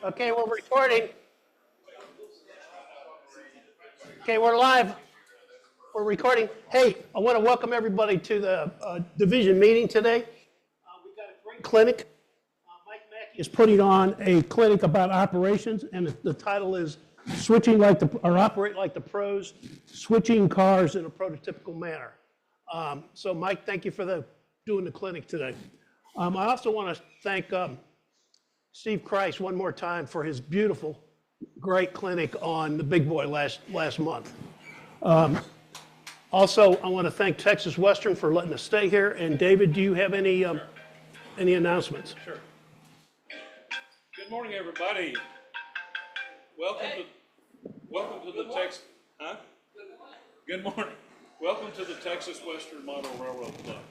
Okay, we're recording. Okay, we're live. We're recording. Hey, I want to welcome everybody to the division meeting today. We've got a great clinic. Mike Mackey is putting on a clinic about operations, and the title is "Switching like the or Operate Like the Pros: Switching Cars in a Prototypical Manner." So, Mike, thank you for doing the clinic today. I also want to thank Steve Christ one more time for his beautiful, great clinic on the Big Boy last month. Also, I want to thank Texas Western for letting us stay here. And David, do you have any announcements? Sure. Good morning, everybody. Welcome to the Texas. Huh? Good morning. Welcome to the Texas Western Model Railroad Club.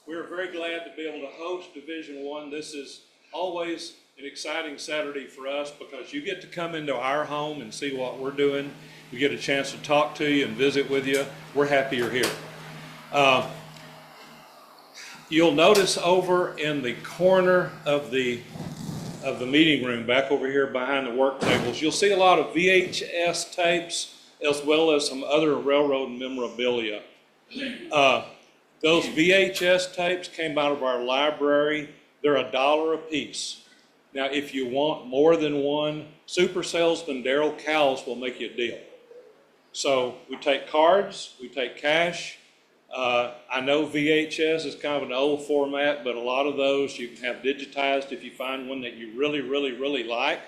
We are very glad to be able to host Division I. This is always an exciting Saturday for us because you get to come into our home and see what we're doing. We get a chance to talk to you and visit with you. We're happy you're here. You'll notice over in the corner of the meeting room, back over here behind the work tables, you'll see a lot of VHS tapes as well as some other railroad memorabilia. Those VHS tapes came out of our library. They're $1 a piece. Now, if you want more than one, super salesman Daryl Cowles will make you a deal. So we take cards, we take cash. I know VHS is kind of an old format, but a lot of those you can have digitized if you find one that you really, really, really like.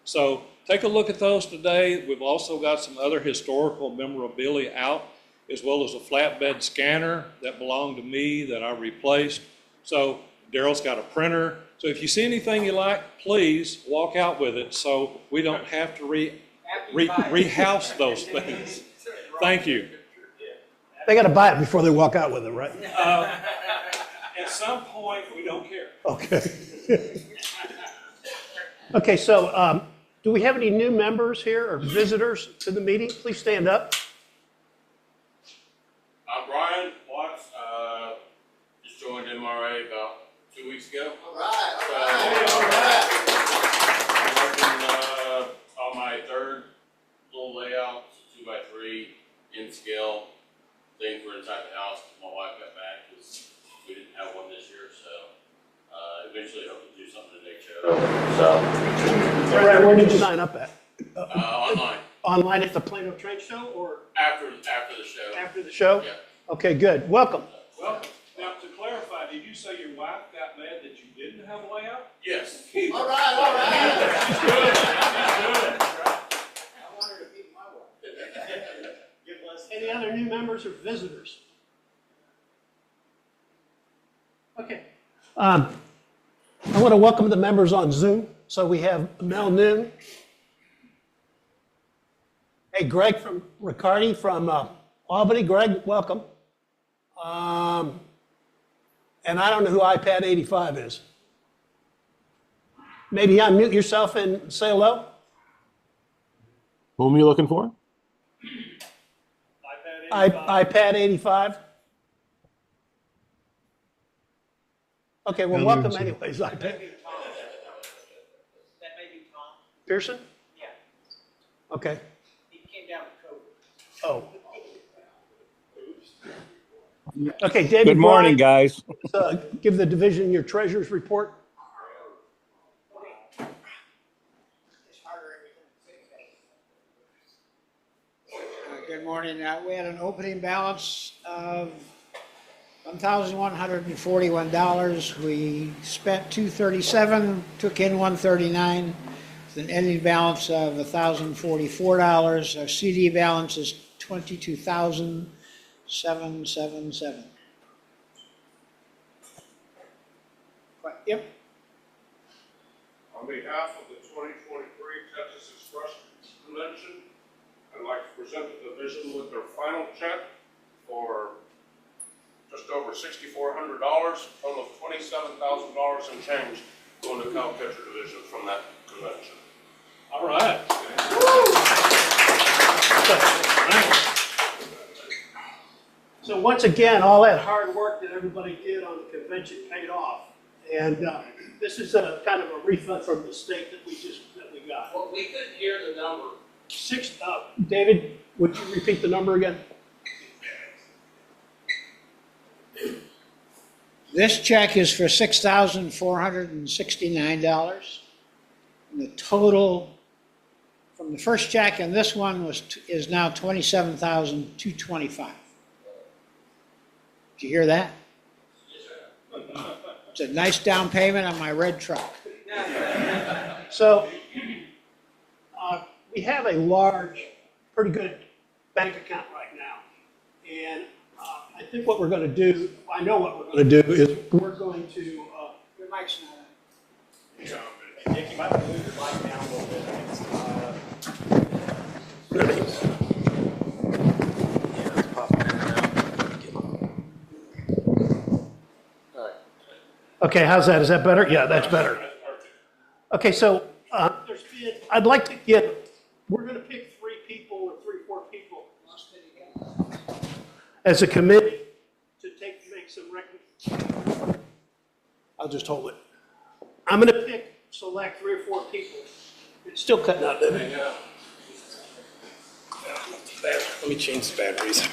So take a look at those today. We've also got some other historical memorabilia out, as well as a flatbed scanner that belonged to me that I replaced. So Daryl's got a printer. So if you see anything you like, please walk out with it so we don't have to rehouse those things. Thank you. They got to buy it before they walk out with it, right? At some point, we don't care. Okay. Okay, so do we have any new members here or visitors to the meeting? Please stand up. I'm Brian Watts. Just joined MRA about 2 weeks ago. All right. I'm working on my third little layout, 2x3 in scale thing for inside the house. My wife got back because we didn't have one this year, so eventually hope to do something today, show. Where did you sign up at? Online. Online at the Plano Train Show or After the show. after the show? Yeah. Okay, good. Welcome. Well, now to clarify, did you say your wife got mad that you didn't have a layout? Yes. All right. She's good. She's good. I want her to beat my wife. Any other new members or visitors? Okay. I want to welcome the members on Zoom. So we have Mel Noon. Hey, Greg from Riccardi from Albany. Greg, welcome. And I don't know who iPad 85 is. Maybe unmute yourself and say hello. Whom are you looking for? iPad 85. Okay, well, welcome anyways, iPad. That may be Tom. Pearson? Yeah, Okay. he came down with COVID. Oh. Okay, David. Good morning, Bryant, guys. give the division your treasurer's report. It's harder every time. Good morning. We had an opening balance of $1,141. We spent $237, took in $139, with an ending balance of $1,044. Our CD balance is $22,777. Yep. On behalf of the 2023 Texas Express Convention, I'd like to present the division with their final check for just over $6,400, total of $27,000 and change going to Cowcatcher Division from that convention. All right. So once again, all that hard work that everybody did on the convention paid off. And this is a kind of a refund from the state that we got. number. David, would you repeat the number again? This check is for $6,469. And the total from the first check and this one is now $27,225. Did you hear that? It's a nice down payment on my red truck. So, we have a large, pretty good bank account right now. And I think what we're going to do, I know what we're going to do is we're going to, Your mic's not on. Nick, you might want to move your mic down a little bit. okay, how's that? Is that better? Yeah, that's better. Okay, so I'd like to get, we're going to pick 3 people or 4 people as a committee to make some recommendations. I'll just hold it. I'm going to select 3 or 4 people. It's still cutting out, doesn't it? Let me change the batteries.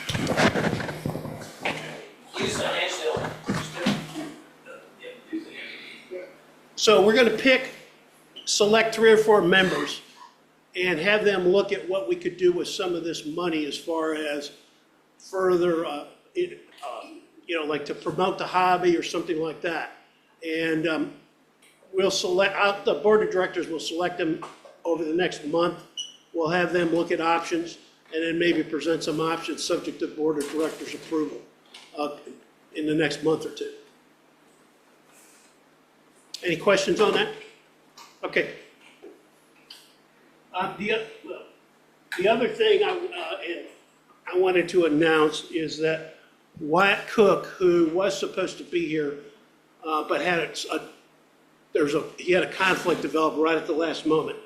So we're going to select 3 or 4 members and have them look at what we could do with some of this money as far as further, like to promote the hobby or something like that. And we'll select, the board of directors will select them over the next month. We'll have them look at options and then maybe present some options subject to board of directors approval in the next month or 2. Any questions on that? Okay. The other thing I wanted to announce is that Wyatt Cook, who was supposed to be here, but he had a conflict develop right at the last moment.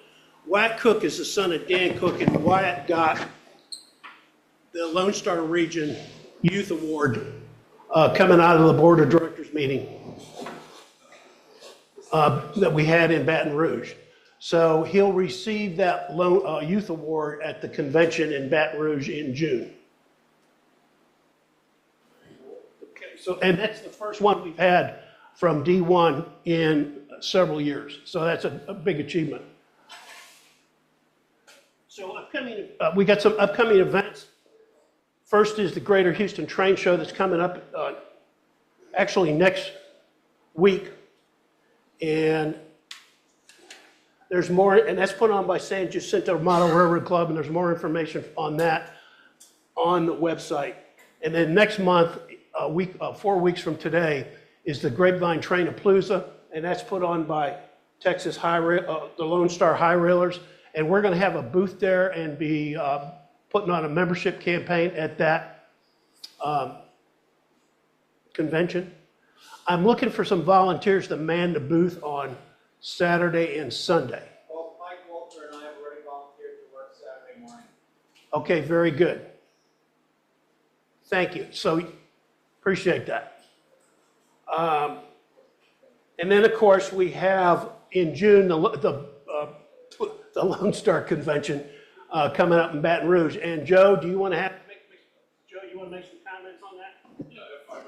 Wyatt Cook is the son of Dan Cook, and Wyatt got the Lone Star Region Youth Award coming out of the Board of Directors meeting that we had in Baton Rouge. So he'll receive that Youth Award at the convention in Baton Rouge in June. Okay, and that's the first one we've had from D1 in several years. So that's a big achievement. So we got some upcoming events. First is the Greater Houston Train Show that's coming up actually next week. And there's more, and that's put on by San Jacinto Model Railroad Club, and there's more information on that on the website. And then next month, 4 weeks from today, is the Grapevine Train-A-Palooza, and that's put on by Texas the Lone Star High Railers. And we're going to have a booth there and be putting on a membership campaign at that convention. I'm looking for some volunteers to man the booth on Saturday and Sunday. Well, Mike Walter and I have already volunteered to work Saturday morning. Okay, very good. Thank you. So, appreciate that. And then, of course, we have in June the Lone Star Convention coming up in Baton Rouge. And Joe, do you want to make some comments on that? Yeah, if I may.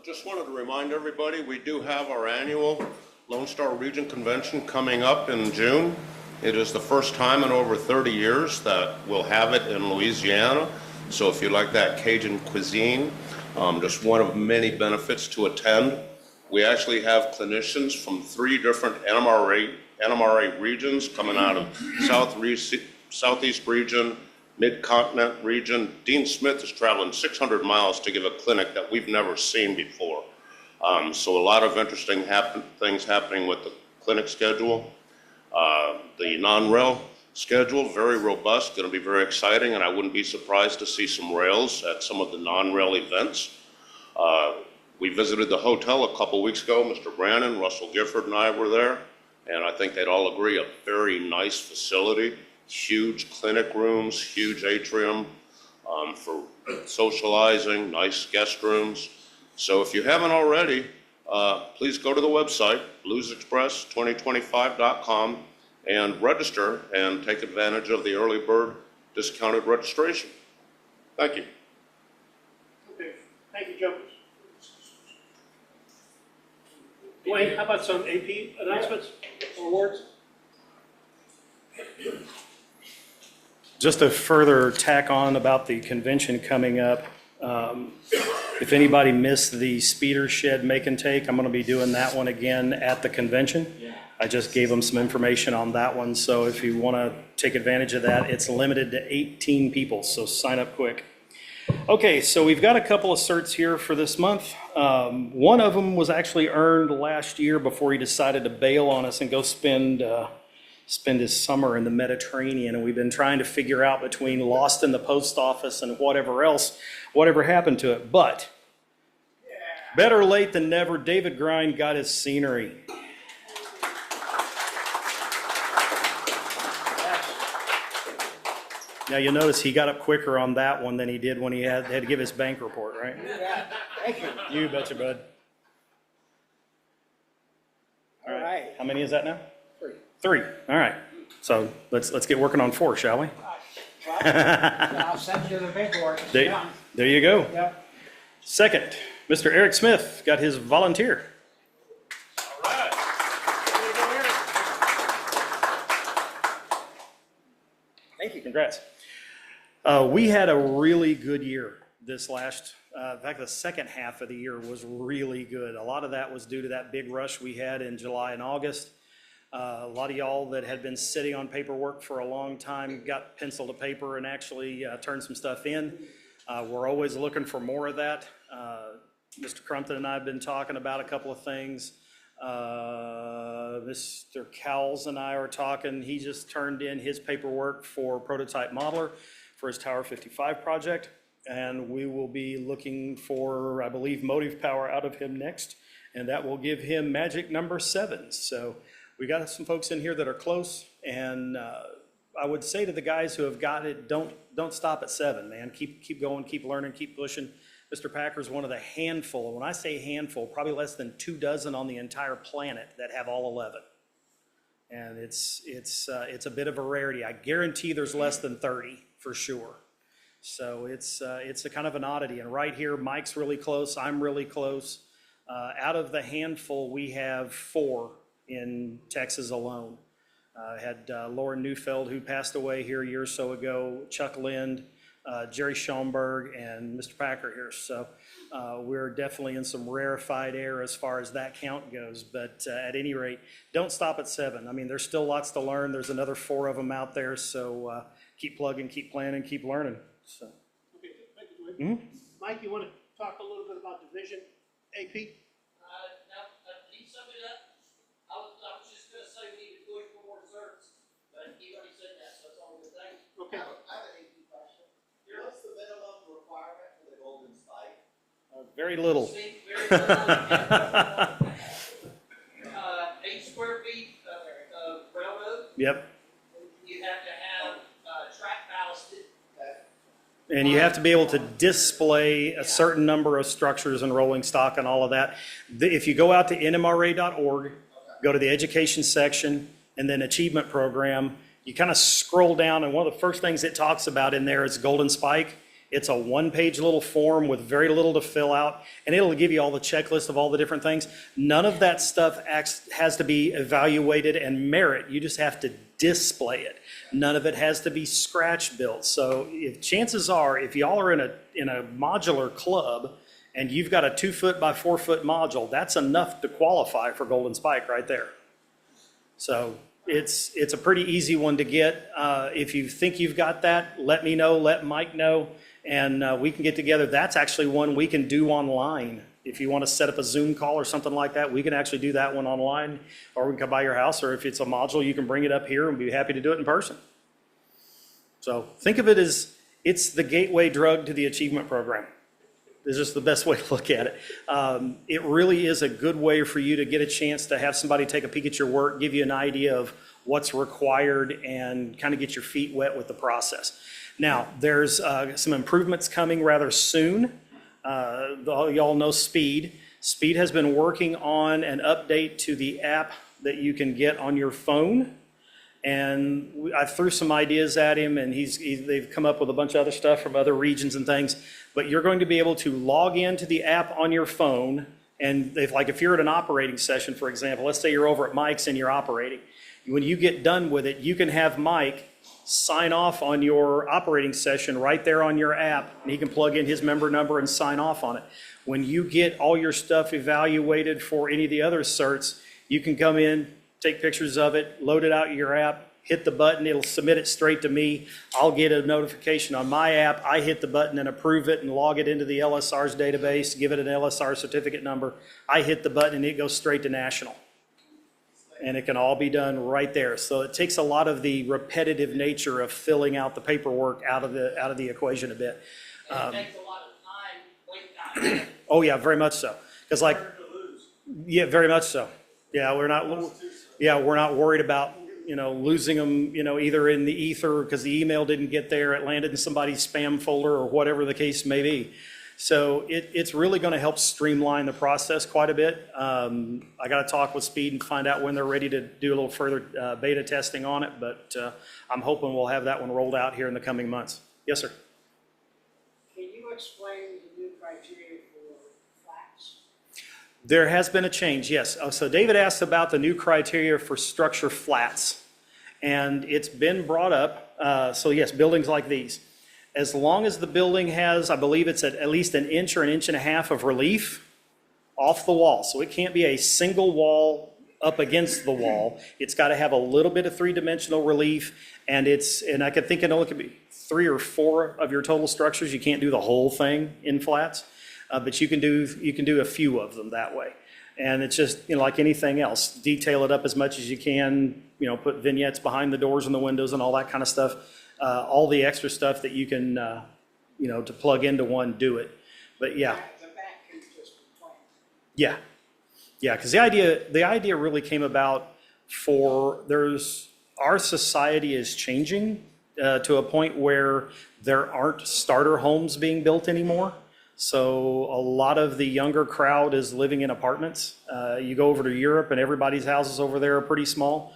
Just wanted to remind everybody, we do have our annual Lone Star Region Convention coming up in June. It is the first time in over 30 years that we'll have it in Louisiana. So if you like that Cajun cuisine, just one of many benefits to attend. We actually have clinicians from 3 different NMRA regions coming out of Southeast region, Mid-Continent region. Dean Smith is traveling 600 miles to give a clinic that we've never seen before. So a lot of interesting things happening with the clinic schedule. The non-rail schedule, very robust, going to be very exciting, and I wouldn't be surprised to see some rails at some of the non-rail events. We visited the hotel a couple weeks ago. Mr. Brannon, Russell Gifford, and I were there, and I think they'd all agree, a very nice facility. Huge clinic rooms, huge atrium for socializing, nice guest rooms. So if you haven't already, please go to the website, bluesexpress2025.com, and register and take advantage of the early bird discounted registration. Thank you. Okay, thank you, Joe. Dwayne, how about some AP announcements or awards? Just a further tack on about the convention coming up. If anybody missed the speeder shed make and take, I'm going to be doing that one again at the convention. I just gave them some information on that one, so if you want to take advantage of that, it's limited to 18 people, so sign up quick. Okay, so we've got a couple of certs here for this month. One of them was actually earned last year before he decided to bail on us and go spend his summer in the Mediterranean, and we've been trying to figure out between lost in the post office and whatever else, whatever happened to it. But better late than never, David Grind got his scenery. Now you'll notice he got up quicker on that one than he did when he had to give his bank report, right? Yeah, thank you. You betcha, bud. All right. How many is that now? 3. 3. All right. So let's get working on 4, shall we? Well, I'll send you the paperwork. It's There, done. there you go. Yep. Second, Mr. Eric Smith got his volunteer. All right. Thank you. Congrats. We had a really good year this last, in fact, the second half of the year was really good. A lot of that was due to that big rush we had in July and August. A lot of y'all that had been sitting on paperwork for a long time got pencil to paper and actually turned some stuff in. We're always looking for more of that. Mr. Crumpton and I have been talking about a couple of things. Mr. Cowles and I are talking. He just turned in his paperwork for prototype modeler for his Tower 55 project. And we will be looking for, I believe, motive power out of him next. And that will give him magic number 7. So we got some folks in here that are close. And I would say to the guys who have got it, don't stop at 7, man. Keep going, keep learning, keep pushing. Mr. Packer's one of the handful, when I say handful, probably less than 24 on the entire planet that have all 11. And it's a bit of a rarity. I guarantee there's less than 30 for sure. So it's a kind of an oddity. And right here, Mike's really close, I'm really close. Out of the handful, we have 4 in Texas alone. Had Lauren Neufeld, who passed away here a year or so ago, Chuck Lind, Jerry Schoenberg, and Mr. Packer here. So we're definitely in some rarefied air as far as that count goes. But at any rate, don't stop at 7. I mean, there's still lots to learn. There's another 4 of them out there. So keep plugging, keep planning, keep learning. So. Okay, thank you, Dwayne. Mike, you want to talk a little bit about division AP? Now, he summed it up. I was just gonna say we need to push for more desserts, but he already said that, so that's all good thing. Okay. I have an AP question. What's the minimum requirement for the golden spike? Very little. See, very little. 8 square feet of railroad. Yep. You have to have track ballasted. And you have to be able to display a certain number of structures and rolling stock and all of that. If you go out to nmra.org, go to the education section, and then achievement program, you kind of scroll down, and one of the first things it talks about in there is Golden Spike. It's a 1-page little form with very little to fill out, and it'll give you all the checklist of all the different things. None of that stuff has to be evaluated and merit. You just have to display it. None of it has to be scratch built. So chances are, if y'all are in a modular club and you've got a 2-foot by 4-foot module, that's enough to qualify for Golden Spike right there. So it's a pretty easy one to get. If you think you've got that, let me know, let Mike know, and we can get together. That's actually one we can do online. If you want to set up a Zoom call or something like that, we can actually do that one online, or we can come by your house, or if it's a module, you can bring it up here and be happy to do it in person. So think of it as it's the gateway drug to the achievement program. It's just the best way to look at it. It really is a good way for you to get a chance to have somebody take a peek at your work, give you an idea of what's required, and kind of get your feet wet with the process. Now, there's some improvements coming rather soon. Y'all know speed. Speed has been working on an update to the app that you can get on your phone. And I threw some ideas at him, and they've come up with a bunch of other stuff from other regions and things. But you're going to be able to log into the app on your phone. And if you're at an operating session, for example, let's say you're over at Mike's and you're operating. When you get done with it, you can have Mike sign off on your operating session right there on your app, and he can plug in his member number and sign off on it. When you get all your stuff evaluated for any of the other certs, you can come in, take pictures of it, load it out your app, hit the button, it'll submit it straight to me. I'll get a notification on my app. I hit the button and approve it and log it into the LSR's database, give it an LSR certificate number. I hit the button and it goes straight to national. And it can all be done right there. So it takes a lot of the repetitive nature of filling out the paperwork out of the equation a bit. And it takes a lot of time, wait time. Oh yeah, very much so. Because yeah, very much so. Yeah, we're not worried about losing them, either in the ether because the email didn't get there, it landed in somebody's spam folder or whatever the case may be. So it's really going to help streamline the process quite a bit. I got to talk with Speed and find out when they're ready to do a little further beta testing on it, but I'm hoping we'll have that one rolled out here in the coming months. Yes, sir. Can you explain the new criteria for flats? There has been a change, yes. So David asked about the new criteria for structure flats, and it's been brought up. So yes, buildings like these. As long as the building has, I believe it's at least an inch or an inch and a half of relief off the wall. So it can't be a single wall up against the wall. It's got to have a little bit of three-dimensional relief, and I could think it could be 3 or 4 of your total structures. You can't do the whole thing in flats, but you can do a few of them that way. And it's just like anything else, detail it up as much as you can. Put vignettes behind the doors and the windows and all that kind of stuff. All the extra stuff that you can, to plug into one, do it. But yeah. The back can just be plain. Yeah. Yeah, because the idea really came about our society is changing to a point where there aren't starter homes being built anymore. So a lot of the younger crowd is living in apartments. You go over to Europe and everybody's houses over there are pretty small.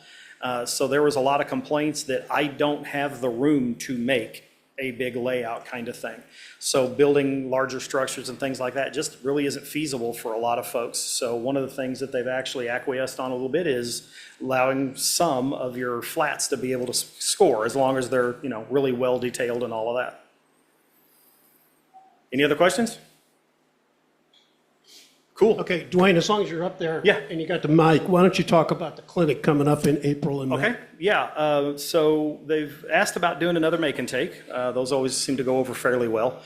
So there was a lot of complaints that I don't have the room to make a big layout kind of thing. So building larger structures and things like that just really isn't feasible for a lot of folks. So one of the things that they've actually acquiesced on a little bit is allowing some of your flats to be able to score as long as they're, really well detailed and all of that. Any other questions? Cool. Okay, Dwayne, as long as you're up there. Yeah. And you got the mic, why don't you talk about the clinic coming up in April and May? Okay, yeah. So they've asked about doing another make and take. Those always seem to go over fairly well.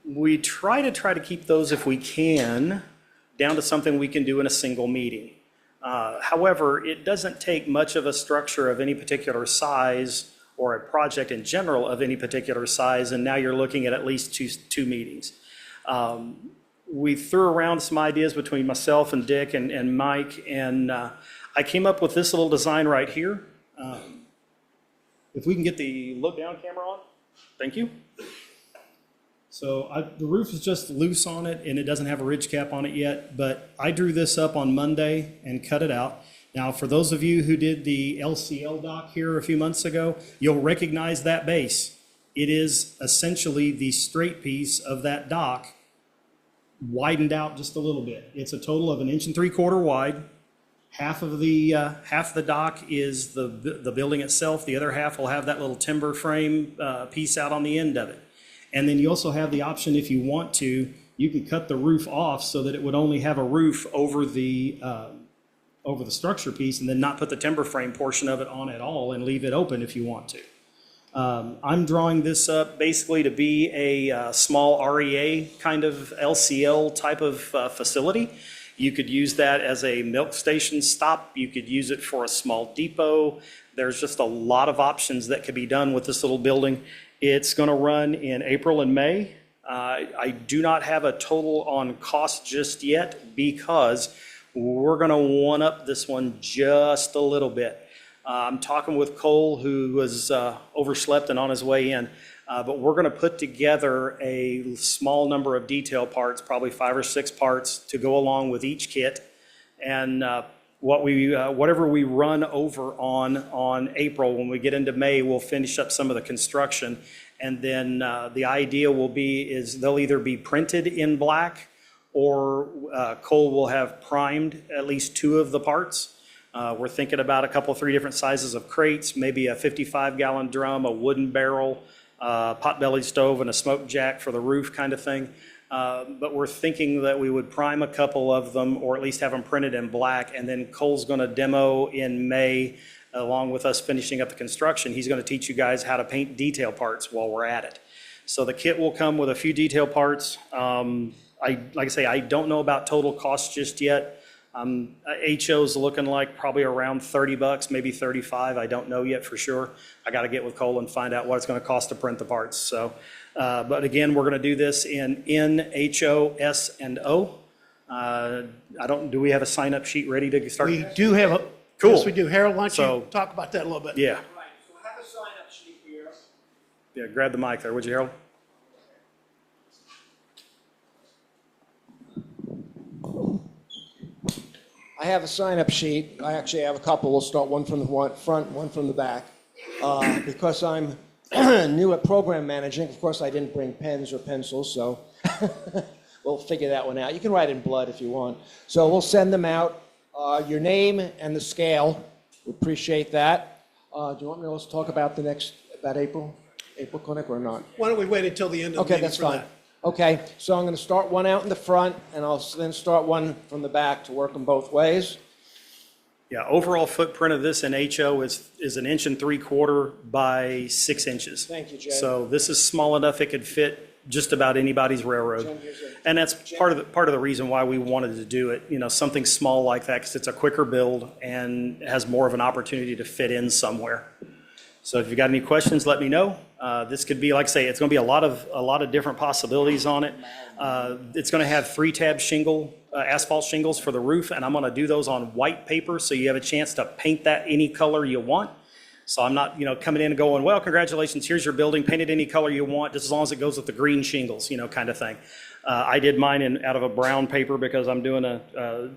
We try to keep those, if we can, down to something we can do in a single meeting. However, it doesn't take much of a structure of any particular size or a project in general of any particular size, and now you're looking at least two meetings. We threw around some ideas between myself and Dick and Mike, and I came up with this little design right here. If we can get the look down camera on, thank you. So the roof is just loose on it, and it doesn't have a ridge cap on it yet, but I drew this up on Monday and cut it out. Now, for those of you who did the LCL dock here a few months ago, you'll recognize that base. It is essentially the straight piece of that dock widened out just a little bit. It's a total of 1 3/4 inches wide. Half the dock is the building itself. The other half will have that little timber frame piece out on the end of it. And then you also have the option, if you want to, you can cut the roof off so that it would only have a roof over the structure piece, and then not put the timber frame portion of it on at all and leave it open if you want to. I'm drawing this up basically to be a small REA kind of LCL type of facility. You could use that as a milk station stop. You could use it for a small depot. There's just a lot of options that could be done with this little building. It's going to run in April and May. I do not have a total on cost just yet because we're going to one-up this one just a little bit. I'm talking with Cole, who was overslept and on his way in. But we're going to put together a small number of detail parts, probably 5 or 6 parts, to go along with each kit. And whatever we run over on April, when we get into May, we'll finish up some of the construction. And then the idea will be is they'll either be printed in black, or Cole will have primed at least 2 of the parts. We're thinking about a couple, 3 different sizes of crates, maybe a 55-gallon drum, a wooden barrel, pot-bellied stove, and a smoke jack for the roof kind of thing. But we're thinking that we would prime a couple of them, or at least have them printed in black, and then Cole's going to demo in May, along with us finishing up the construction. He's going to teach you guys how to paint detail parts while we're at it. So the kit will come with a few detail parts. Like I say, I don't know about total cost just yet. HO's looking like probably around $30, maybe 35. I don't know yet for sure. I got to get with Cole and find out what it's going to cost to print the parts. So, but again, we're going to do this in N, HO, S, and O. Do we have a sign-up sheet ready to start? We do have a, Cool. yes, we do. Harold, why don't So- you talk about that a little bit? Yeah, Right, so I have a sign-up sheet here. yeah, grab the mic there, would you, Harold? I have a sign-up sheet. I actually have a couple. We'll start one from the front, one from the back. Because I'm new at program managing, of course, I didn't bring pens or pencils, so we'll figure that one out. You can write in blood if you want. So we'll send them out. Your name and the scale. We appreciate that. Do you want me to talk about about April clinic or not? Why don't we wait until the end of the Okay, meeting that's for fine. that? Okay, so I'm going to start one out in the front, and I'll then start one from the back to work them both ways. Yeah, overall footprint of this in HO is 1.75 inches by 6 inches. Thank you, Jay. So this is small enough it could fit just about anybody's railroad. And that's part of the reason why we wanted to do it, something small like that, because it's a quicker build and has more of an opportunity to fit in somewhere. So if you've got any questions, let me know. This could be, like I say, it's going to be a lot of different possibilities on it. It's going to have 3-tab asphalt shingles for the roof, and I'm going to do those on white paper, so you have a chance to paint that any color you want. So I'm not, coming in and going, well, congratulations, here's your building, paint it any color you want, just as long as it goes with the green shingles, kind of thing. I did mine out of a brown paper because I'm doing a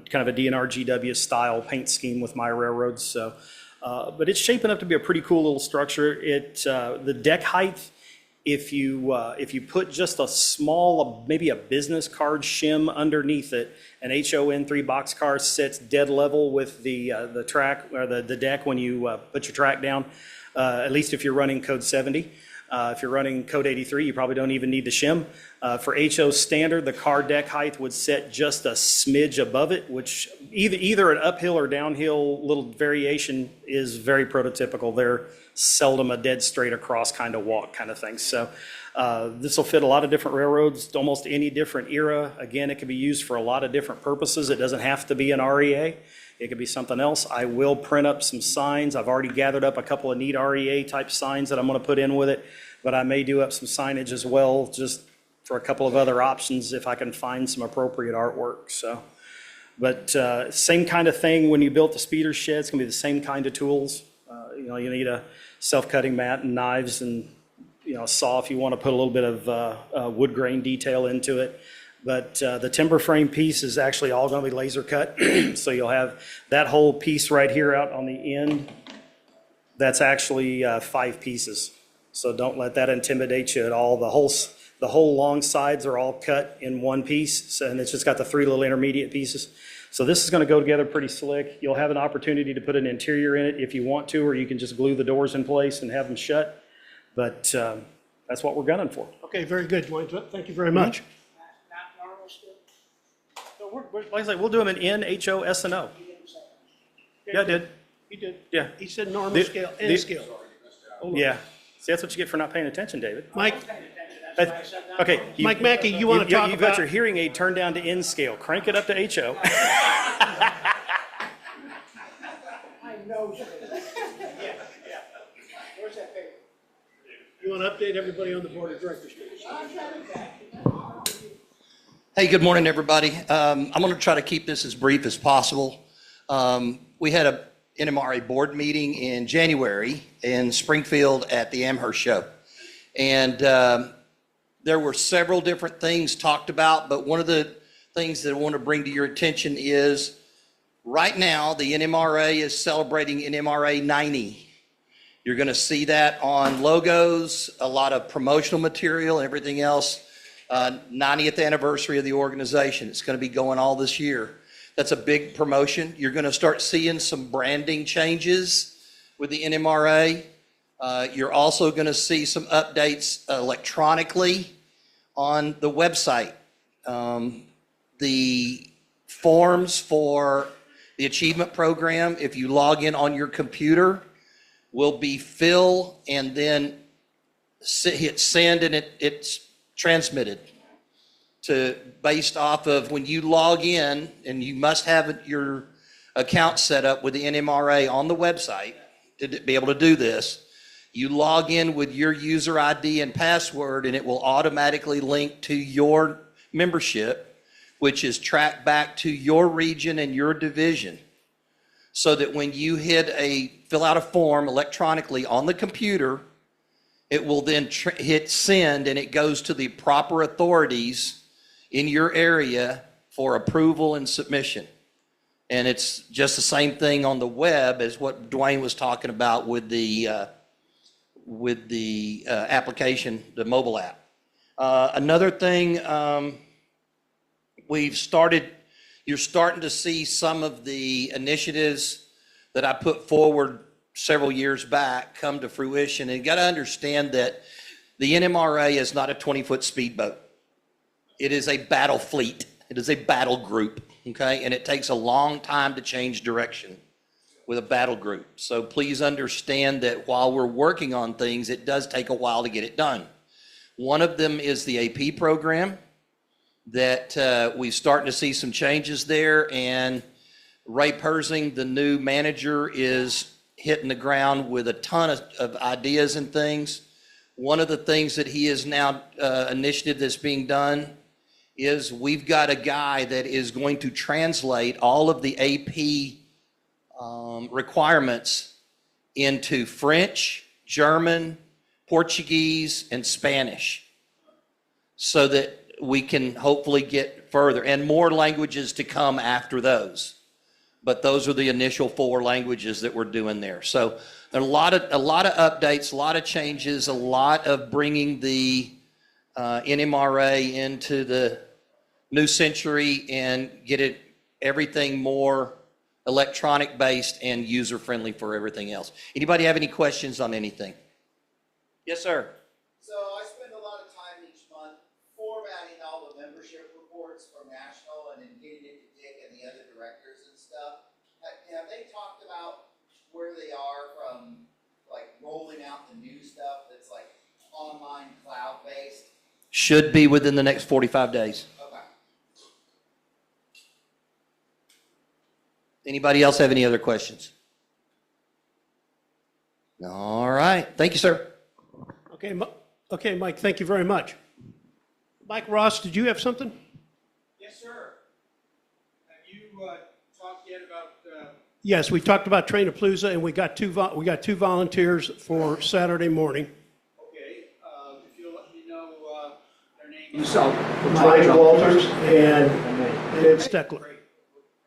kind of a DNR GW style paint scheme with my railroads. So. But it's shaping up to be a pretty cool little structure. The deck height, if you put just a small, maybe a business card shim underneath it, an HON 3 boxcar sits dead level with the track or the deck when you put your track down. At least if you're running code 70. If you're running code 83, you probably don't even need the shim. For HO standard, the car deck height would set just a smidge above it, which either an uphill or downhill little variation is very prototypical. They're seldom a dead straight across kind of walk kind of thing. So this will fit a lot of different railroads, almost any different era. Again, it can be used for a lot of different purposes. It doesn't have to be an REA. It could be something else. I will print up some signs. I've already gathered up a couple of neat REA type signs that I'm going to put in with it, but I may do up some signage as well, just for a couple of other options if I can find some appropriate artwork. So, but same kind of thing when you built the speeder shed. It's going to be the same kind of tools. You need a self-cutting mat and knives and a saw if you want to put a little bit of wood grain detail into it. But the timber frame piece is actually all going to be laser cut. So you'll have that whole piece right here out on the end. That's actually 5 pieces. So don't let that intimidate you at all. The whole long sides are all cut in one piece. And it's just got the 3 little intermediate pieces. So this is going to go together pretty slick. You'll have an opportunity to put an interior in it if you want to, or you can just glue the doors in place and have them shut. But that's what we're gunning for. Okay, very good, Dwayne. Thank you very much. So like I say, we'll do them in N, H, O, S, and O. Yeah, I did. He did. Yeah. He said normal scale and scale. Yeah. See, that's what you get for not paying attention, David. Mike, Okay. Mike Mackey, you want to talk You've about? got your hearing aid turned down to N scale. Crank it up to HO. My nose. Yeah. Where's that paper? You want to update everybody on the board of directors? Hey, good morning, everybody. I'm going to try to keep this as brief as possible. We had a NMRA board meeting in January in Springfield at the Amherst Show. And there were several different things talked about, but one of the things that I want to bring to your attention is right now the NMRA is celebrating NMRA 90. You're going to see that on logos, a lot of promotional material, and everything else. 90th anniversary of the organization. It's going to be going all this year. That's a big promotion. You're going to start seeing some branding changes with the NMRA. You're also going to see some updates electronically on the website. The forms for the achievement program, if you log in on your computer, will be fill and then hit send, and it's transmitted to based off of when you log in, and you must have your account set up with the NMRA on the website to be able to do this. You log in with your user ID and password, and it will automatically link to your membership, which is tracked back to your region and your division. So that when you fill out a form electronically on the computer, it will then hit send, and it goes to the proper authorities in your area for approval and submission. And it's just the same thing on the web as what Dwayne was talking about with the application, the mobile app. Another thing, you're starting to see some of the initiatives that I put forward several years back come to fruition. And you got to understand that the NMRA is not a 20-foot speedboat. It is a battle fleet. It is a battle group, okay? And it takes a long time to change direction with a battle group. So please understand that while we're working on things, it does take a while to get it done. One of them is the AP program that we're starting to see some changes there, and Ray Persing, the new manager, is hitting the ground with a ton of ideas and things. One of the things that he is now, initiative that's being done, is we've got a guy that is going to translate all of the AP requirements into French, German, Portuguese, and Spanish, so that we can hopefully get further, and more languages to come after those. But those are the initial 4 languages that we're doing there. So there are a lot of updates, a lot of changes, a lot of bringing the NMRA into the new century and get everything more electronic based and user friendly for everything else. Anybody have any questions on anything? Yes, sir. So I spend a lot of time each month formatting all the membership reports from National and then getting it to Dick and the other directors and stuff. Have they talked about where they are from, like, rolling out the new stuff that's like online cloud based? Should be within the next 45 days. Okay. Anybody else have any other questions? All right. Thank you, sir. Okay, Mike, thank you very much. Mike Ross, did you have something? Yes, sir. Have you talked yet about? Yes, we talked about Train-A-Palooza, and we got two volunteers for Saturday morning. Okay, if you'll let me know their names. Mike Walters and Ed Steckler.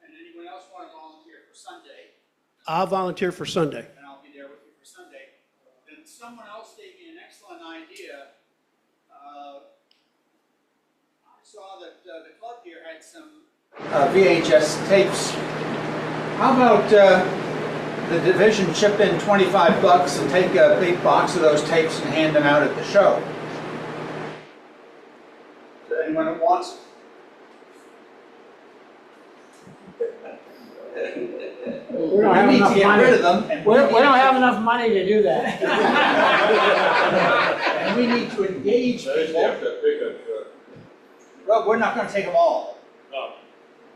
And anyone else want to volunteer for Sunday? I'll volunteer for Sunday. And I'll be there with you for Sunday. Then someone else gave me an excellent idea. I saw that the club here had some VHS tapes. How about the division chip in $25 and take a big box of those tapes and hand them out at the show? Is there anyone that wants it? We don't have enough money. Rid of them, and We don't have enough money to do that. and we need to engage people. Well, we're not going to take them all. No.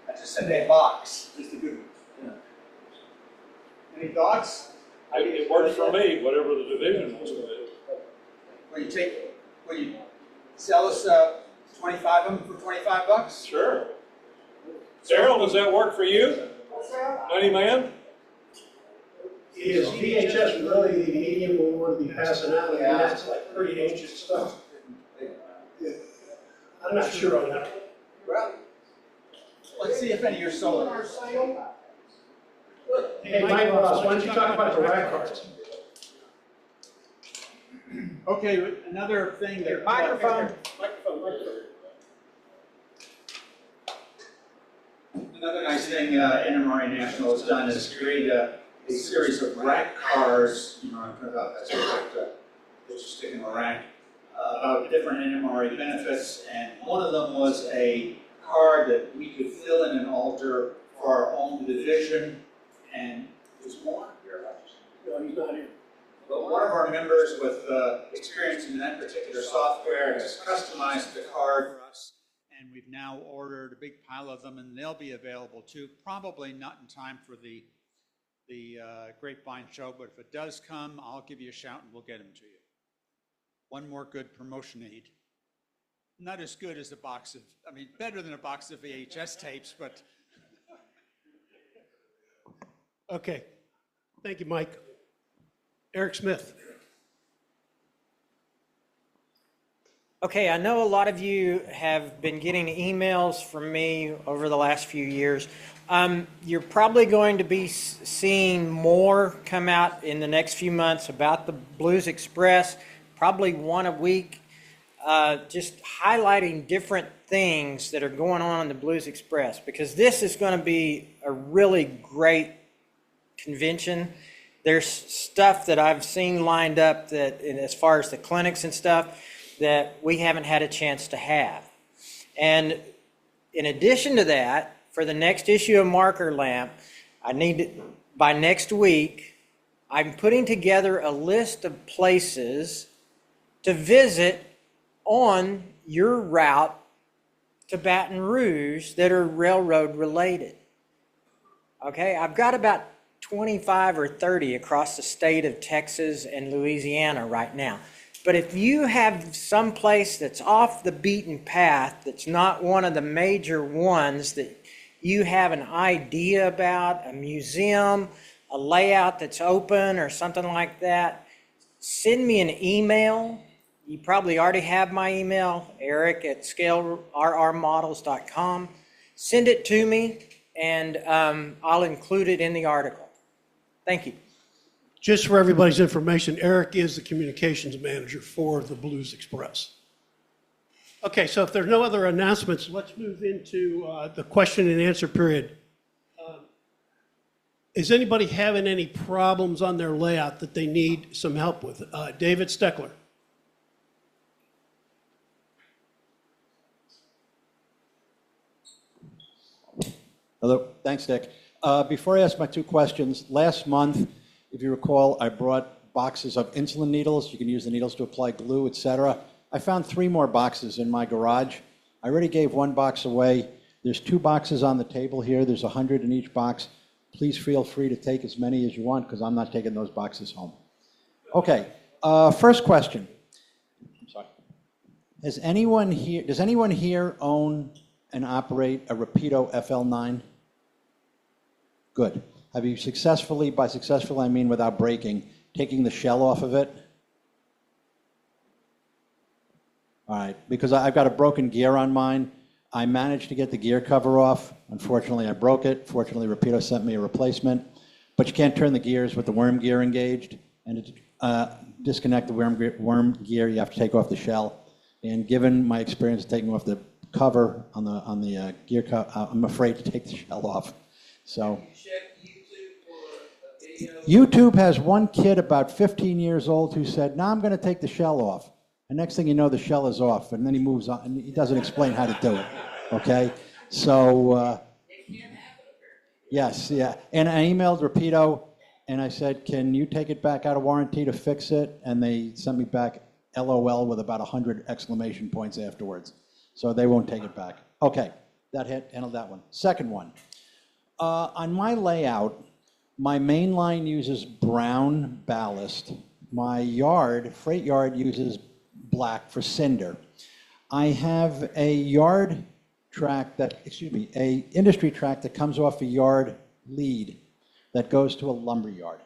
I just said a box. Just a good one. Any thoughts? It works for me, whatever the division wants to do. Will you sell us 25 of them for $25? Sure. Daryl, does that work for you? Money man? Is VHS really the medium we want to be passing out? I mean, that's like pretty ancient stuff. Yeah. I'm not sure on that. Well, let's see if any of your solar. Hey, Mike Ross, why don't you talk about the rack cards? Okay, another thing that. Microphone. Another nice thing NMRA National has done is create a series of rack cards, you know, I'm talking about that's that you stick in a rack, about different NMRA benefits, and one of them was a card that we could fill in and alter for our own division, and there's more here. No, he's not here. But one of our members with experience in that particular software has customized the card for us, and we've now ordered a big pile of them, and they'll be available too. Probably not in time for the Grapevine show, but if it does come, I'll give you a shout and we'll get them to you. One more good promotion aid. Not as good as a box of, I mean, better than a box of VHS tapes, but. Okay. Thank you, Mike. Eric Smith. Okay, I know a lot of you have been getting emails from me over the last few years. You're probably going to be seeing more come out in the next few months about the Blues Express, probably one a week, just highlighting different things that are going on in the Blues Express, because this is going to be a really great convention. There's stuff that I've seen lined up that, as far as the clinics and stuff, that we haven't had a chance to have. And in addition to that, for the next issue of Marker Lamp, by next week, I'm putting together a list of places to visit on your route to Baton Rouge that are railroad related. Okay, I've got about 25 or 30 across the state of Texas and Louisiana right now. But if you have some place that's off the beaten path, that's not one of the major ones that you have an idea about, a museum, a layout that's open or something like that, send me an email. You probably already have my email, eric@scalerrmodels.com. Send it to me, and I'll include it in the article. Thank you. Just for everybody's information, Eric is the communications manager for the Blues Express. Okay, so if there are no other announcements, let's move into the question and answer period. Is anybody having any problems on their layout that they need some help with? David Steckler. Hello, thanks, Dick. Before I ask my two questions, last month, if you recall, I brought boxes of insulin needles. You can use the needles to apply glue, etc. I found 3 more boxes in my garage. I already gave 1 box away. There's 2 boxes on the table here. There's 100 in each box. Please feel free to take as many as you want, because I'm not taking those boxes home. Okay, first question. I'm sorry. Does anyone here own and operate a Rapido FL9? Good. Have you successfully, by successful I mean without breaking, taking the shell off of it? All right, because I've got a broken gear on mine. I managed to get the gear cover off. Unfortunately, I broke it. Fortunately, Rapido sent me a replacement. But you can't turn the gears with the worm gear engaged. And to disconnect the worm gear, you have to take off the shell. And given my experience taking off the cover on the gear cover, I'm afraid to take the shell off. So. YouTube has one kid about 15 years old who said, "No, I'm going to take the shell off." And next thing you know, the shell is off, and then he moves on, and he doesn't explain how to do it. Okay, so yes, yeah. And I emailed Rapido, and I said, "Can you take it back out of warranty to fix it?" And they sent me back LOL with about 100 exclamation points afterwards. So they won't take it back. Okay, handled that one. Second one, on my layout, my main line uses brown ballast. My freight yard, uses black for cinder. I have a industry track that comes off a yard lead that goes to a lumber yard.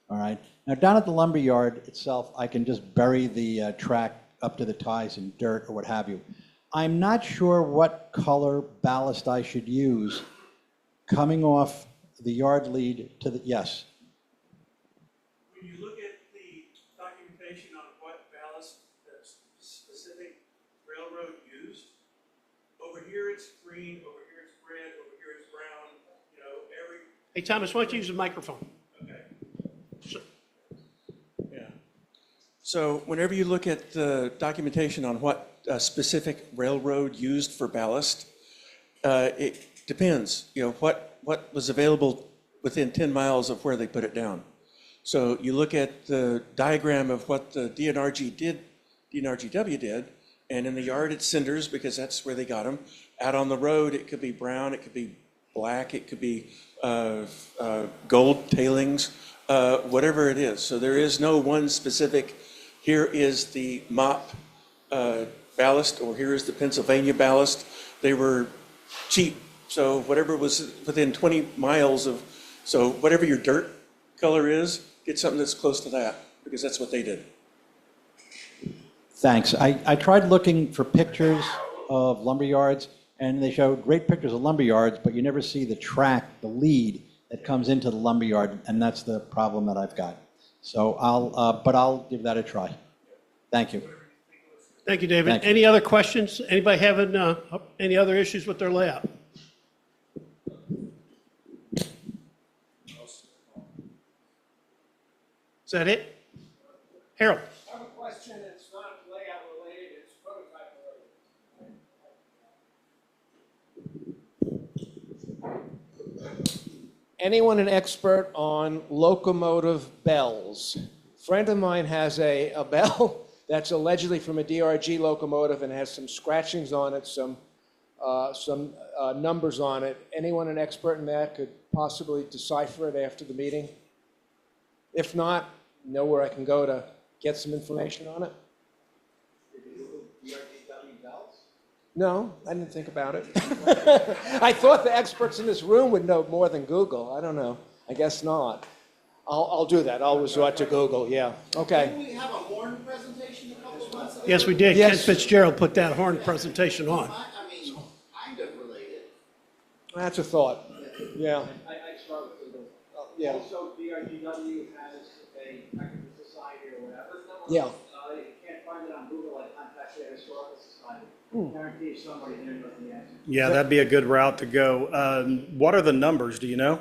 all right? Now, down at the lumber yard itself, I can just bury the track up to the ties in dirt or what have you. I'm not sure what color ballast I should use coming off the yard lead to the, yes. When you look at the documentation on what ballast the specific railroad used, over here it's green, over here it's red, over here it's brown, you know, every. Hey, Thomas, why don't you use the microphone? Okay. Yeah. So whenever you look at the documentation on what a specific railroad used for ballast, it depends, you know, what was available within 10 miles of where they put it down. So you look at the diagram of what the DNRGW did, and in the yard it's cinders because that's where they got them. Out on the road, it could be brown, it could be black, it could be gold tailings, whatever it is. So there is no one specific, here is the MOP ballast, or here is the Pennsylvania ballast. They were cheap, so whatever was within 20 miles of, so whatever your dirt color is, get something that's close to that, because that's what they did. Thanks. I tried looking for pictures of lumber yards, and they show great pictures of lumber yards, but you never see the track, the lead that comes into the lumber yard, and that's the problem that I've got. So I'll give that a try. Thank you. Thank you, David. Thank you. Any other questions? Anybody having any other issues with their layout? Is that it? Harold? I have a question that's not layout related, it's prototype related. Anyone an expert on locomotive bells? A friend of mine has a bell that's allegedly from a DRG locomotive and has some scratchings on it, some numbers on it. Anyone an expert in that could possibly decipher it after the meeting? If not, know where I can go to get some information on it? No, I didn't think about it. I thought the experts in this room would know more than Google. I don't know. I guess not. I'll do that. I'll resort to Google, yeah. Okay. Didn't we have a horn presentation a couple of months ago? Yes, we did. Yes. Ken Fitzgerald put that horn presentation on. I mean, kind of related. That's a thought. Yeah. I start with Google. Yeah. Also, DRGW has a technical society or whatever. Yeah. You can't find it on Google, like contact the historical society. Guarantee somebody there knows the answer. Yeah, that'd be a good route to go. What are the numbers, do you know?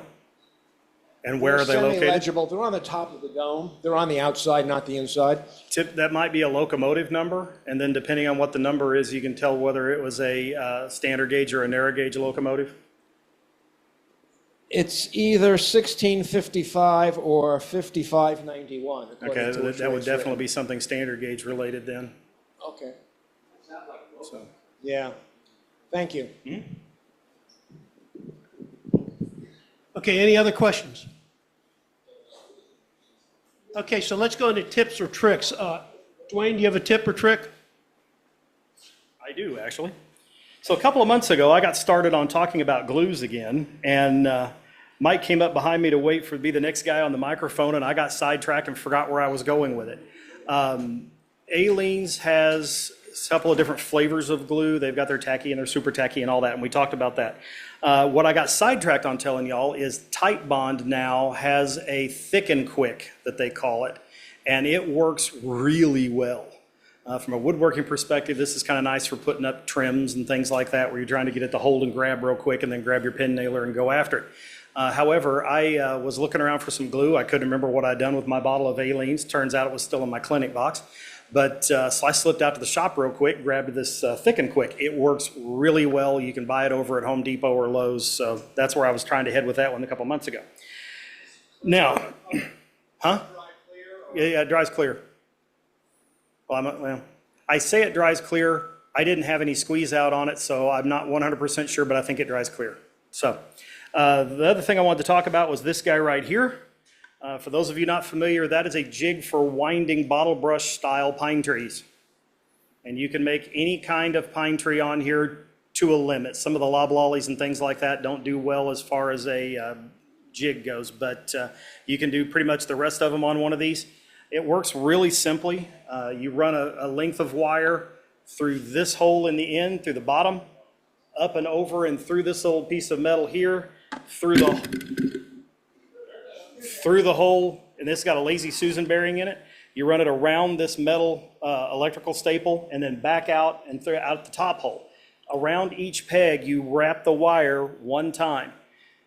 And where are they located? Semi-legible. They're on the top of the dome. They're on the outside, not the inside. That might be a locomotive number, and then depending on what the number is, you can tell whether it was a standard gauge or a narrow gauge locomotive. It's either 1655 or 5591. Okay, that would definitely be something standard gauge related then. Okay. It's not like local. So, Yeah. Thank you. Okay, any other questions? Okay, so let's go into tips or tricks. Dwayne, do you have a tip or trick? I do, actually. So a couple of months ago, I got started on talking about glues again, and Mike came up behind me to wait for be the next guy on the microphone, and I got sidetracked and forgot where I was going with it. Aleene's has a couple of different flavors of glue. They've got their tacky and their super tacky and all that, and we talked about that. What I got sidetracked on telling y'all is Tight Bond now has a thick and quick, that they call it, and it works really well. From a woodworking perspective, this is kind of nice for putting up trims and things like that, where you're trying to get it to hold and grab real quick and then grab your pin nailer and go after it. However, I was looking around for some glue. I couldn't remember what I'd done with my bottle of Aleene's. Turns out it was still in my clinic box. But so I slipped out to the shop real quick, grabbed this Thick and Quick. It works really well. You can buy it over at Home Depot or Lowe's. So that's where I was trying to head with that one a couple months ago. Now, huh? Yeah, it dries clear. Well, I say it dries clear. I didn't have any squeeze out on it, so I'm not 100% sure, but I think it dries clear. So the other thing I wanted to talk about was this guy right here. For those of you not familiar, that is a jig for winding bottle brush style pine trees. And you can make any kind of pine tree on here to a limit. Some of the loblollies and things like that don't do well as far as a jig goes, but you can do pretty much the rest of them on one of these. It works really simply. You run a length of wire through this hole in the end, through the bottom, up and over and through this little piece of metal here, through the hole, and this got a Lazy Susan bearing in it. You run it around this metal electrical staple and then back out and out the top hole. Around each peg, you wrap the wire one time.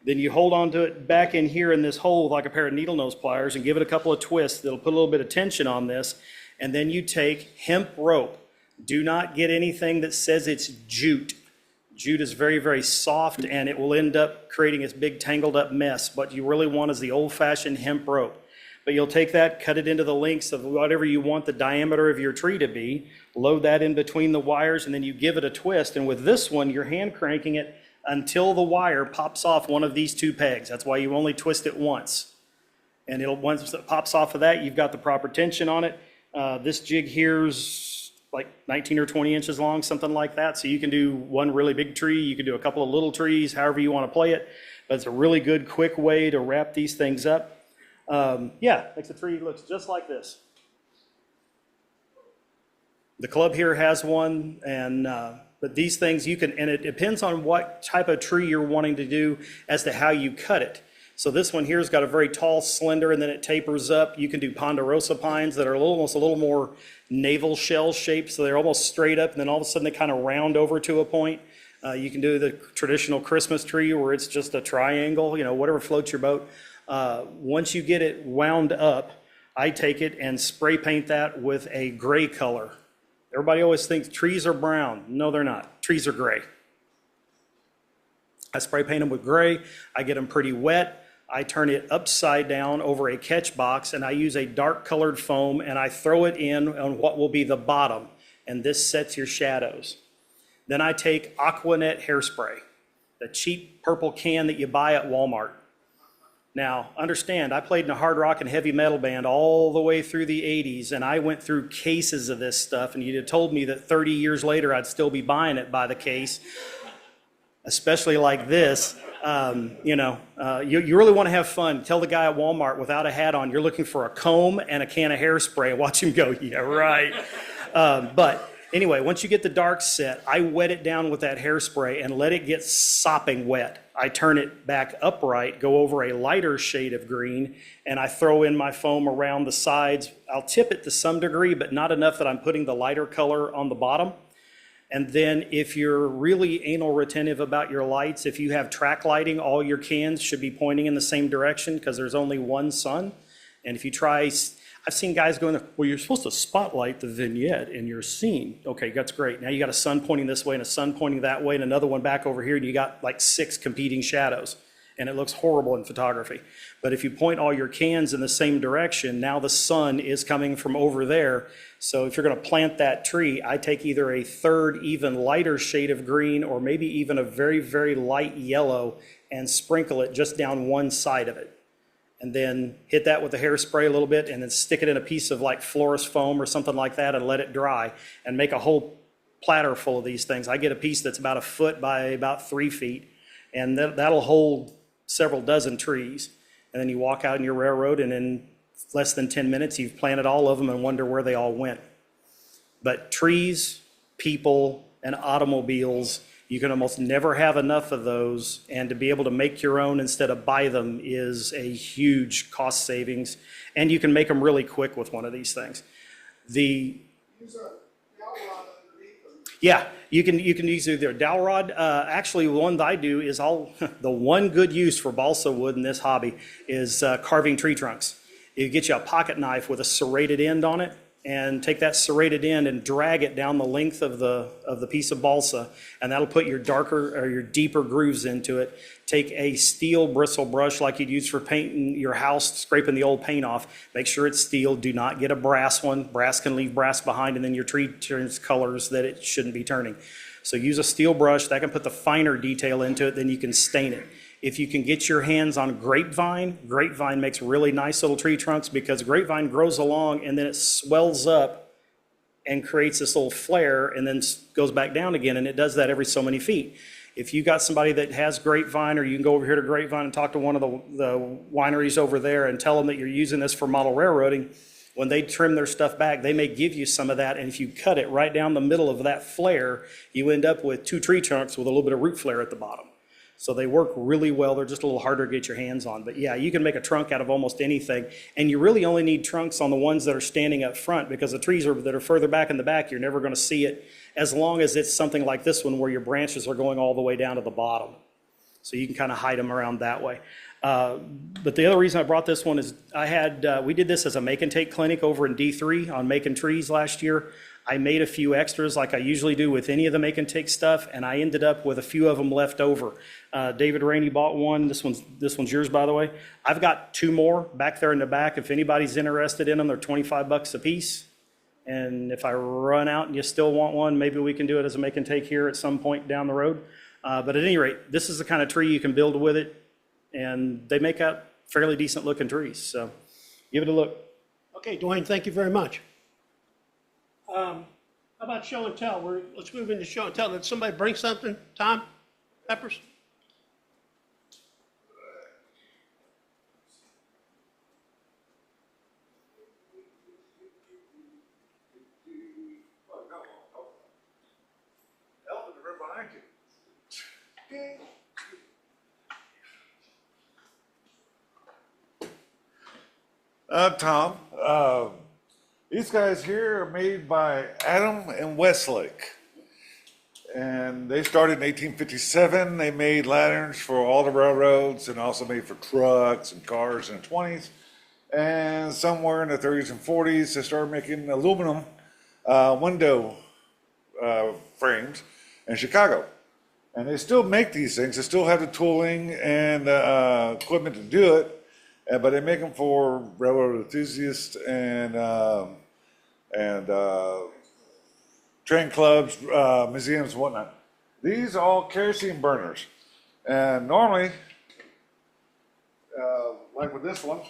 Then you hold on to it back in here in this hole with like a pair of needle nose pliers and give it a couple of twists. That'll put a little bit of tension on this. And then you take hemp rope. Do not get anything that says it's jute. Jute is very, very soft and it will end up creating this big tangled up mess. What you really want is the old-fashioned hemp rope. But you'll take that, cut it into the lengths of whatever you want the diameter of your tree to be, load that in between the wires, and then you give it a twist. And with this one, you're hand cranking it until the wire pops off one of these two pegs. That's why you only twist it once. And once it pops off of that, you've got the proper tension on it. This jig here's like 19 or 20 inches long, something like that. So you can do one really big tree, you can do a couple of little trees, however you want to play it. But it's a really good, quick way to wrap these things up. Yeah, makes the tree looks just like this. The club here has one, and but these things you can, and it depends on what type of tree you're wanting to do as to how you cut it. So this one here's got a very tall, slender, and then it tapers up. You can do ponderosa pines that are almost a little more navel shell shaped, so they're almost straight up, and then all of a sudden they kind of round over to a point. You can do the traditional Christmas tree where it's just a triangle, you know, whatever floats your boat. Once you get it wound up, I take it and spray paint that with a gray color. Everybody always thinks trees are brown. No, they're not. Trees are gray. I spray paint them with gray. I get them pretty wet. I turn it upside down over a catch box, and I use a dark colored foam, and I throw it in on what will be the bottom, and this sets your shadows. Then I take Aquanet hairspray, the cheap purple can that you buy at Walmart. Now, understand, I played in a hard rock and heavy metal band all the way through the 80s, and I went through cases of this stuff, and you'd have told me that 30 years later I'd still be buying it by the case, especially like this. You really want to have fun. Tell the guy at Walmart without a hat on, you're looking for a comb and a can of hairspray. Watch him go, yeah, right. But anyway, once you get the dark set, I wet it down with that hairspray and let it get sopping wet. I turn it back upright, go over a lighter shade of green, and I throw in my foam around the sides. I'll tip it to some degree, but not enough that I'm putting the lighter color on the bottom. And then if you're really anal retentive about your lights, if you have track lighting, all your cans should be pointing in the same direction because there's only one sun. And if you try, I've seen guys going, well, you're supposed to spotlight the vignette in your scene. Okay, that's great. Now you got a sun pointing this way and a sun pointing that way and another one back over here, and you got like 6 competing shadows. And it looks horrible in photography. But if you point all your cans in the same direction, now the sun is coming from over there. So if you're going to plant that tree, I take either a third even lighter shade of green or maybe even a very, very light yellow and sprinkle it just down one side of it. And then hit that with the hairspray a little bit and then stick it in a piece of like florist foam or something like that and let it dry and make a whole platter full of these things. I get a piece that's about 1 foot by about 3 feet, and that'll hold several dozen trees. And then you walk out in your railroad, and in less than 10 minutes, you've planted all of them and wonder where they all went. But trees, people, and automobiles, you can almost never have enough of those, and to be able to make your own instead of buy them is a huge cost savings, and you can make them really quick with one of these things. Yeah, you can use either a dowel rod. Actually, the one that I do is the one good use for balsa wood in this hobby is carving tree trunks. You get you a pocket knife with a serrated end on it, and take that serrated end and drag it down the length of the piece of balsa, and that'll put your darker or your deeper grooves into it. Take a steel bristle brush like you'd use for painting your house, scraping the old paint off. Make sure it's steel. Do not get a brass one. Brass can leave brass behind, and then your tree turns colors that it shouldn't be turning. So use a steel brush. That can put the finer detail into it, then you can stain it. If you can get your hands on grapevine makes really nice little tree trunks because grapevine grows along and then it swells up and creates this little flare and then goes back down again, and it does that every so many feet. If you got somebody that has Grapevine, or you can go over here to Grapevine and talk to one of the wineries over there and tell them that you're using this for model railroading, when they trim their stuff back, they may give you some of that, and if you cut it right down the middle of that flare, you end up with 2 tree trunks with a little bit of root flare at the bottom. So they work really well. They're just a little harder to get your hands on. But yeah, you can make a trunk out of almost anything. And you really only need trunks on the ones that are standing up front, because the trees that are further back in the back, you're never going to see it, as long as it's something like this one where your branches are going all the way down to the bottom. So you can kind of hide them around that way. But the other reason I brought this one is we did this as a make and take clinic over in D3 on making trees last year. I made a few extras like I usually do with any of the make and take stuff, and I ended up with a few of them left over. David Rainey bought one. This one's yours, by the way. I've got 2 more back there in the back. If anybody's interested in them, they're $25 a piece. And if I run out and you still want one, maybe we can do it as a make and take here at some point down the road. But at any rate, this is the kind of tree you can build with it, and they make out fairly decent looking trees. So give it a look. Okay, Dwayne, thank you very much. How about show and tell? Let's move into show and tell. Did somebody bring something? Tom Peppers? Tom, these guys here are made by Adam and Westlake. And they started in 1857. They made lanterns for all the railroads and also made for trucks and cars in the 20s. And somewhere in the 30s and 40s, they started making aluminum window frames in Chicago. And they still make these things. They still have the tooling and equipment to do it. But they make them for railroad enthusiasts and train clubs, museums, and whatnot. These are all kerosene burners. And normally, like with this one,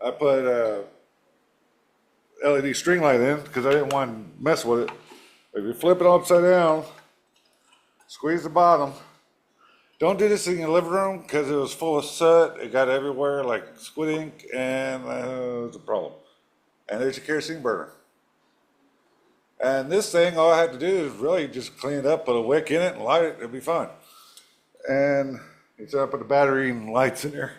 I put a LED string light in because I didn't want to mess with it. If you flip it upside down, squeeze the bottom. Don't do this in your living room because it was full of soot. It got everywhere like squid ink, and it was a problem. And there's your kerosene burner. And this thing, all I had to do is really just clean it up, put a wick in it, and light it. It'll be fine. And so I put the battery and lights in there.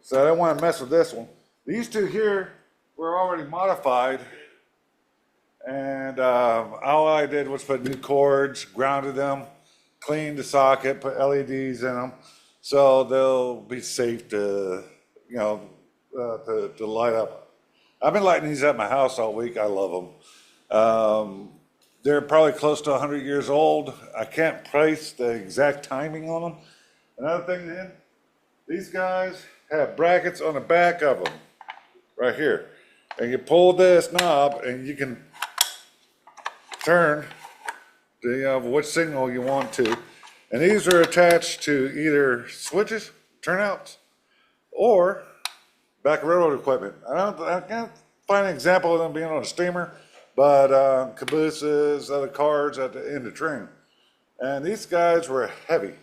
So I don't want to mess with this one. These 2 here were already modified. And all I did was put new cords, grounded them, cleaned the socket, put LEDs in them, so they'll be safe to, to light up. I've been lighting these at my house all week. I love them. They're probably close to 100 years old. I can't place the exact timing on them. Another thing then, these guys have brackets on the back of them, right here. And you pull this knob and you can turn which signal you want to. And these are attached to either switches, turnouts, or back railroad equipment. I can't find an example of them being on a steamer, but cabooses, other cars at the end of the train. And these guys were heavy,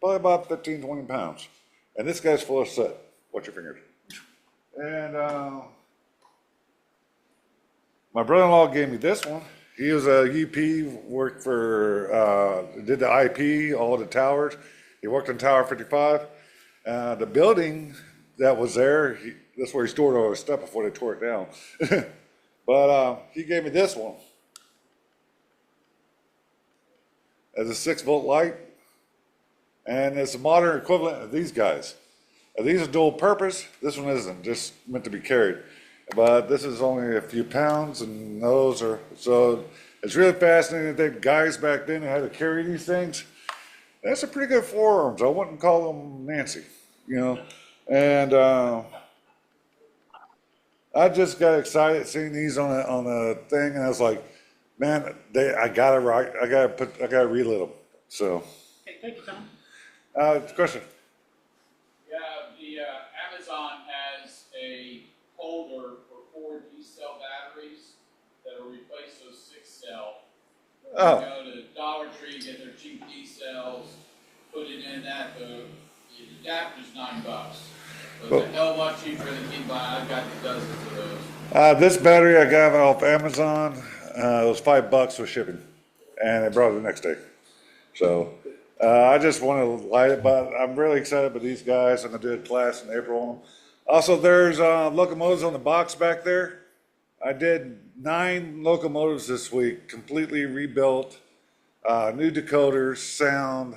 probably about 15, 20 pounds. And this guy's full of soot. Watch your fingers. And my brother-in-law gave me this one. He was a UP, worked for, did the IP, all the towers. He worked on Tower 55. The building that was there, that's where he stored all his stuff before they tore it down. But he gave me this one as a 6-volt light. And it's a modern equivalent of these guys. These are dual purpose. This one isn't, just meant to be carried. But this is only a few pounds, and those are, so it's really fascinating that guys back then had to carry these things. That's a pretty good forearms. I wouldn't call them Nancy, And I just got excited seeing these on a thing, and I was like, man, I gotta relit them. So. Okay, thank you, Tom. Question. Yeah, the Amazon has a holder for 4 D-cell batteries that will replace those 6-cell. Oh. Go to Dollar Tree, get their cheap D cells, put it in that, the adapter's $9. So it's a hell of a lot cheaper than you buy. I've got dozens of those. This battery I got off Amazon, it was $5 for shipping, and they brought it the next day. So, I just want to light it, but I'm really excited about these guys. I'm gonna do a class in April on them. Also, there's, locomotives on the box back there. I did 9 locomotives this week, completely rebuilt, new decoders, sound,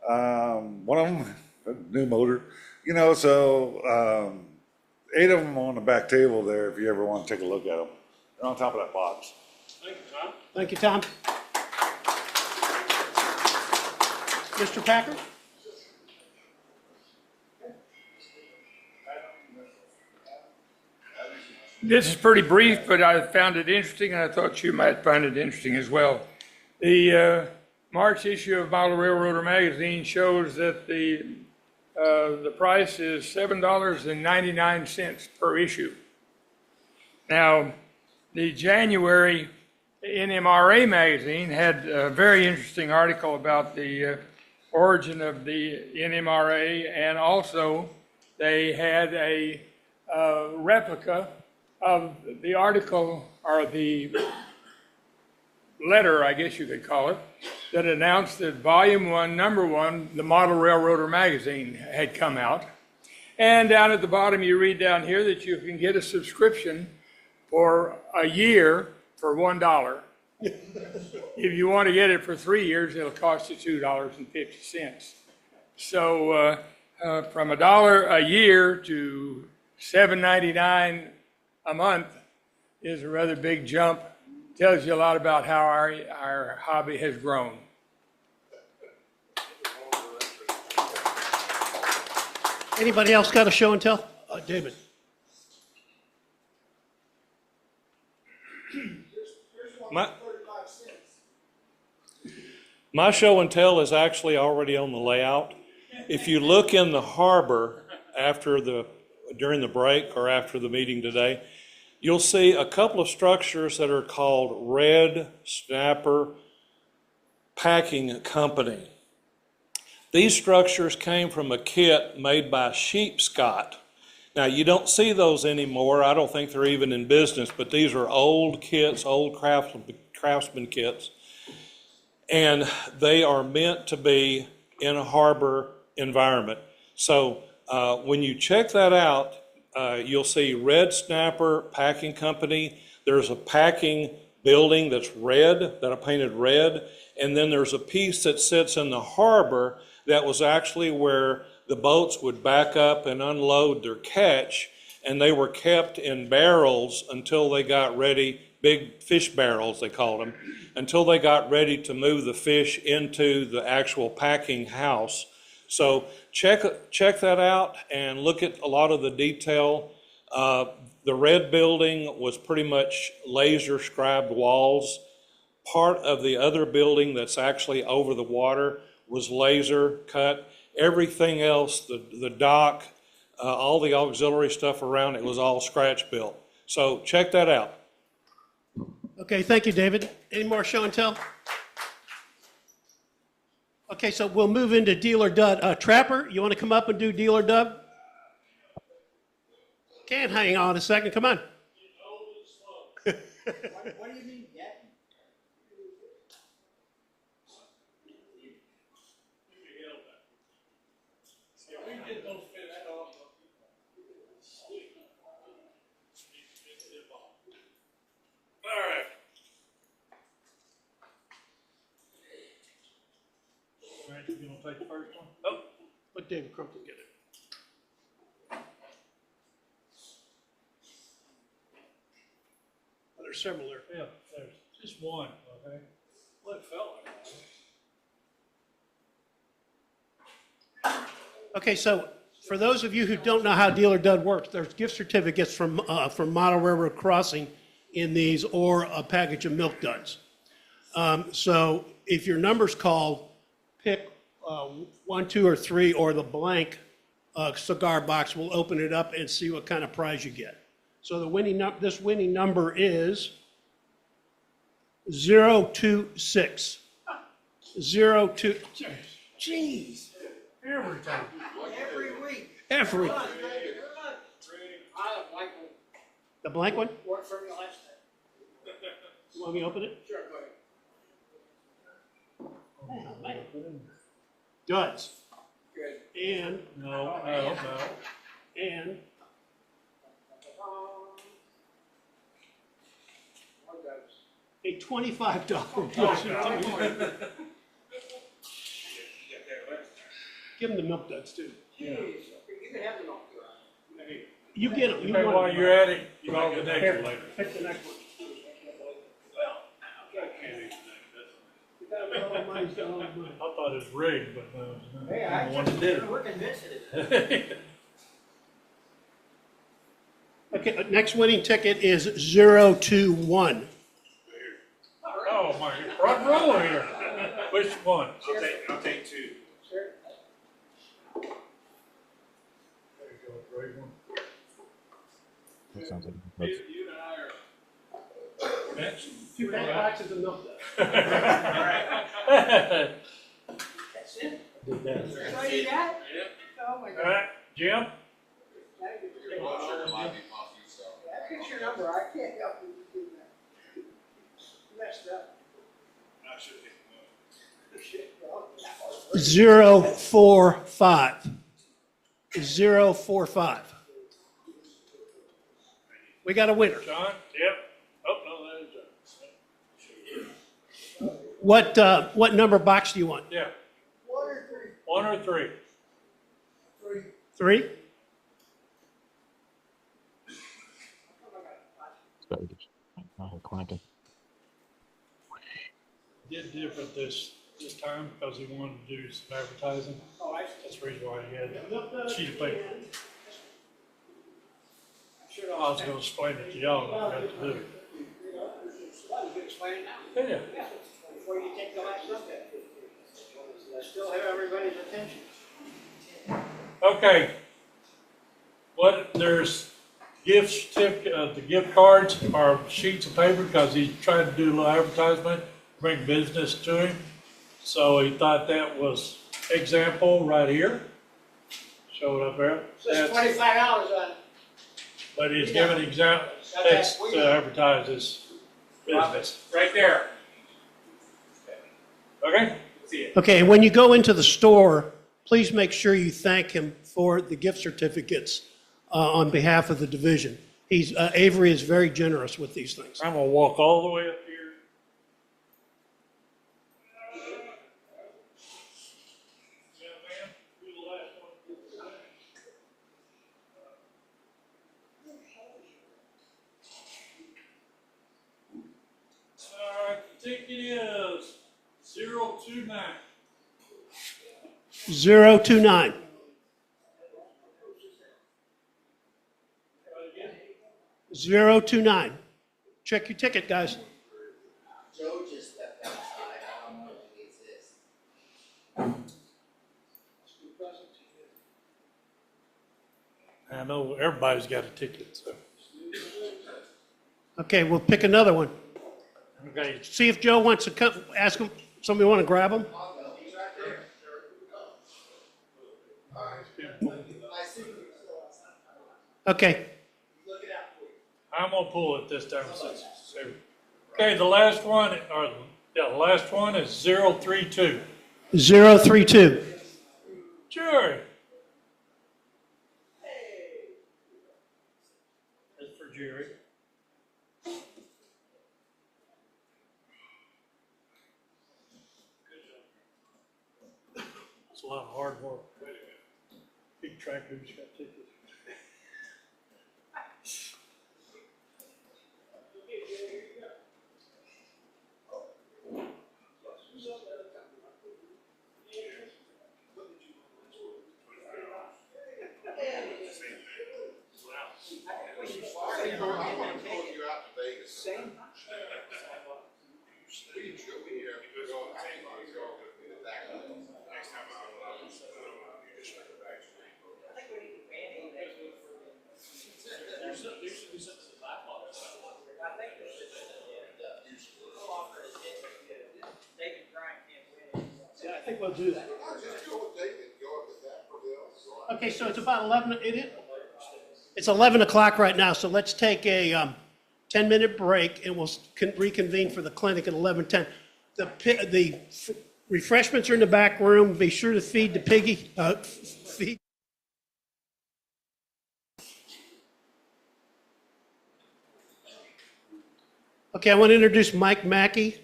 one of them, a new motor, you know, so, 8 of them on the back table there if you ever want to take a look at them. They're on top of that box. Thank you, Tom. Thank you, Tom. Mr. Packer? This is pretty brief, but I found it interesting, and I thought you might find it interesting as well. The March issue of Model Railroader magazine shows that the price is $7.99 per issue. Now, the January NMRA magazine had a very interesting article about the origin of the NMRA, and also they had a replica of the article, or the letter, I guess you could call it, that announced that Volume 1, Number 1, the Model Railroader magazine had come out. And down at the bottom, you read down here that you can get a subscription for a year for $1. If you want to get it for 3 years, it'll cost you $2.50. So from $1 a year to $7.99 a month is a rather big jump. Tells you a lot about how our hobby has grown. Anybody else got a show and tell? David. My show and tell is actually already on the layout. If you look in the harbor during the break or after the meeting today, you'll see a couple of structures that are called Red Snapper Packing Company. These structures came from a kit made by Sheepscott. Now, you don't see those anymore. I don't think they're even in business, but these are old kits, old craftsman kits. And they are meant to be in a harbor environment. So when you check that out, you'll see Red Snapper Packing Company. There's a packing building that's red, that I painted red. And then there's a piece that sits in the harbor that was actually where the boats would back up and unload their catch, and they were kept in barrels until they got ready, big fish barrels they called them, until they got ready to move the fish into the actual packing house. So check that out and look at a lot of the detail. The red building was pretty much laser scribed walls. Part of the other building that's actually over the water was laser cut. Everything else, the dock, all the auxiliary stuff around it was all scratch built. So check that out. Okay, thank you, David. Any more show and tell? Okay, so we'll move into Deal or Dud. Trapper, you want to come up and do Deal or Dud? Can't hang on a second, come on. What do you mean, getting? All right. All right, you want to take the first one? Oh, let David Crumpton get it. There's several there. Yeah, there's just one, okay? Well, it felt like that. Okay, so for those of you who don't know how Deal or Dud works, there's gift certificates from Model Railroad Crossing in these, or a package of Milk Duds. So if your number's called, pick 1, 2, or 3, or the blank cigar box. We'll open it up and see what kind of prize you get. So the this winning number is 026. 02. Jeez. Every time. Every week. Every. I like The blank one? work from you last time. You want me to open it? Sure, go ahead. Oh, man. Does. Good. And. No. And. A $25 bill. Give him the milk duds too. Jeez, you can have them all. You get them. You Hey, want while them. you're at it, you might get Here, next later. pick the next one. I thought it was rigged, but no. Hey, I'm the one that did we're convinced it is. it. Okay, next winning ticket is 021. Oh, my, front row here. Which one? I'll take two. Sure. There you go, great one. That sounds like You and I are. Next. 2 boxes of milk duds. That's it? Did that. That's all you got? Oh, my All God. right, Jim? That picture number, I can't help you do that. You messed up. 045. 045. We got a winner. John? Yep. Oh, no, that is What number box do you want? Yeah. 1 or 3? 1 or 3? 3? clanking. Did different this time because he wanted to do some advertising. Oh, I see. That's the reason why he had that sheet of paper. Sure I was gonna explain it to y'all, what I had to do. Well, you can explain it now. Yeah. Before you take the last look at it. I still have everybody's attention. Okay. There's gift certificate, the gift cards are sheets of paper because he's trying to do a little advertisement, bring business to him. So he thought that was example right here. Show it up there. So it's $25 on it. But he's giving example, that's to advertise his business. Right there. Okay? See it. Okay, and when you go into the store, please make sure you thank him for the gift certificates on behalf of the division. Avery is very generous with these things. I'm gonna walk all the way up here. Yeah, ma'am, do the last one. All right, the ticket is 029. 029. Again? 029. Check your ticket, guys. Joe just stepped outside. I don't know if he exists. I know everybody's got a ticket, so. Okay, we'll pick another one. Okay, See if Joe wants to come, ask him, somebody want to grab him? He's right there. I see him. Okay, Looking out for you. I'm gonna pull it this time. Okay, the last one, the last one is 032. 032. Sure. That's for Jerry. It's a lot of hard work. Big track who's got tickets. we'll do that. Okay, so it's about 11, it's 11 o'clock right now, so let's take a 10-minute break and we'll reconvene for the clinic at 11:10. The refreshments are in the back room. Be sure to feed the piggy, feed. Okay, I want to introduce Mike Mackey.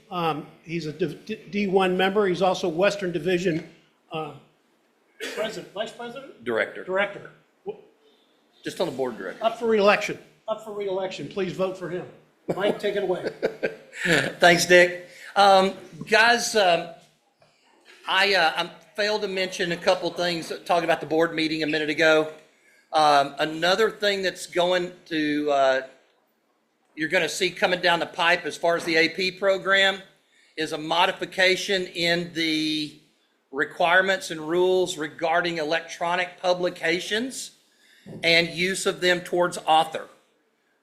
He's a D1 member. He's also Western Division President, Vice President? Director. Director. Just on the board director. Up for re-election. Up for re-election. Please vote for him. Mike, take it away. Thanks, Dick. Guys, I failed to mention a couple things talking about the board meeting a minute ago. Another thing that's going to, you're going to see coming down the pipe as far as the AP program is a modification in the requirements and rules regarding electronic publications and use of them towards author.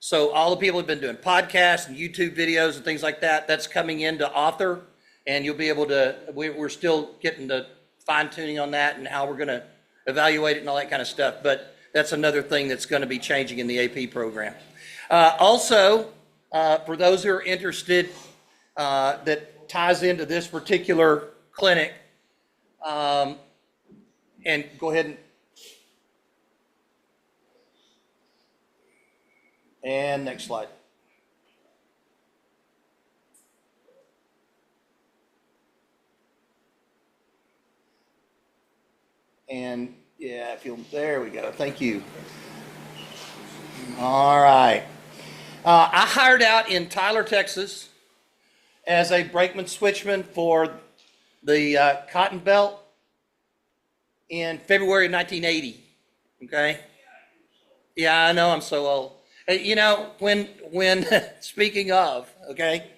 So all the people who've been doing podcasts and YouTube videos and things like that, that's coming into author, and you'll be able to, we're still getting the fine tuning on that and how we're going to evaluate it and all that kind of stuff. But that's another thing that's going to be changing in the AP program. Also, for those who are interested, that ties into this particular clinic, and go ahead and next slide. And yeah, if you'll, there we go. Thank you. All right. I hired out in Tyler, Texas as a brakeman switchman for the Cotton Belt in February of 1980. Okay. Yeah, I know I'm so old. You know, when speaking of, okay,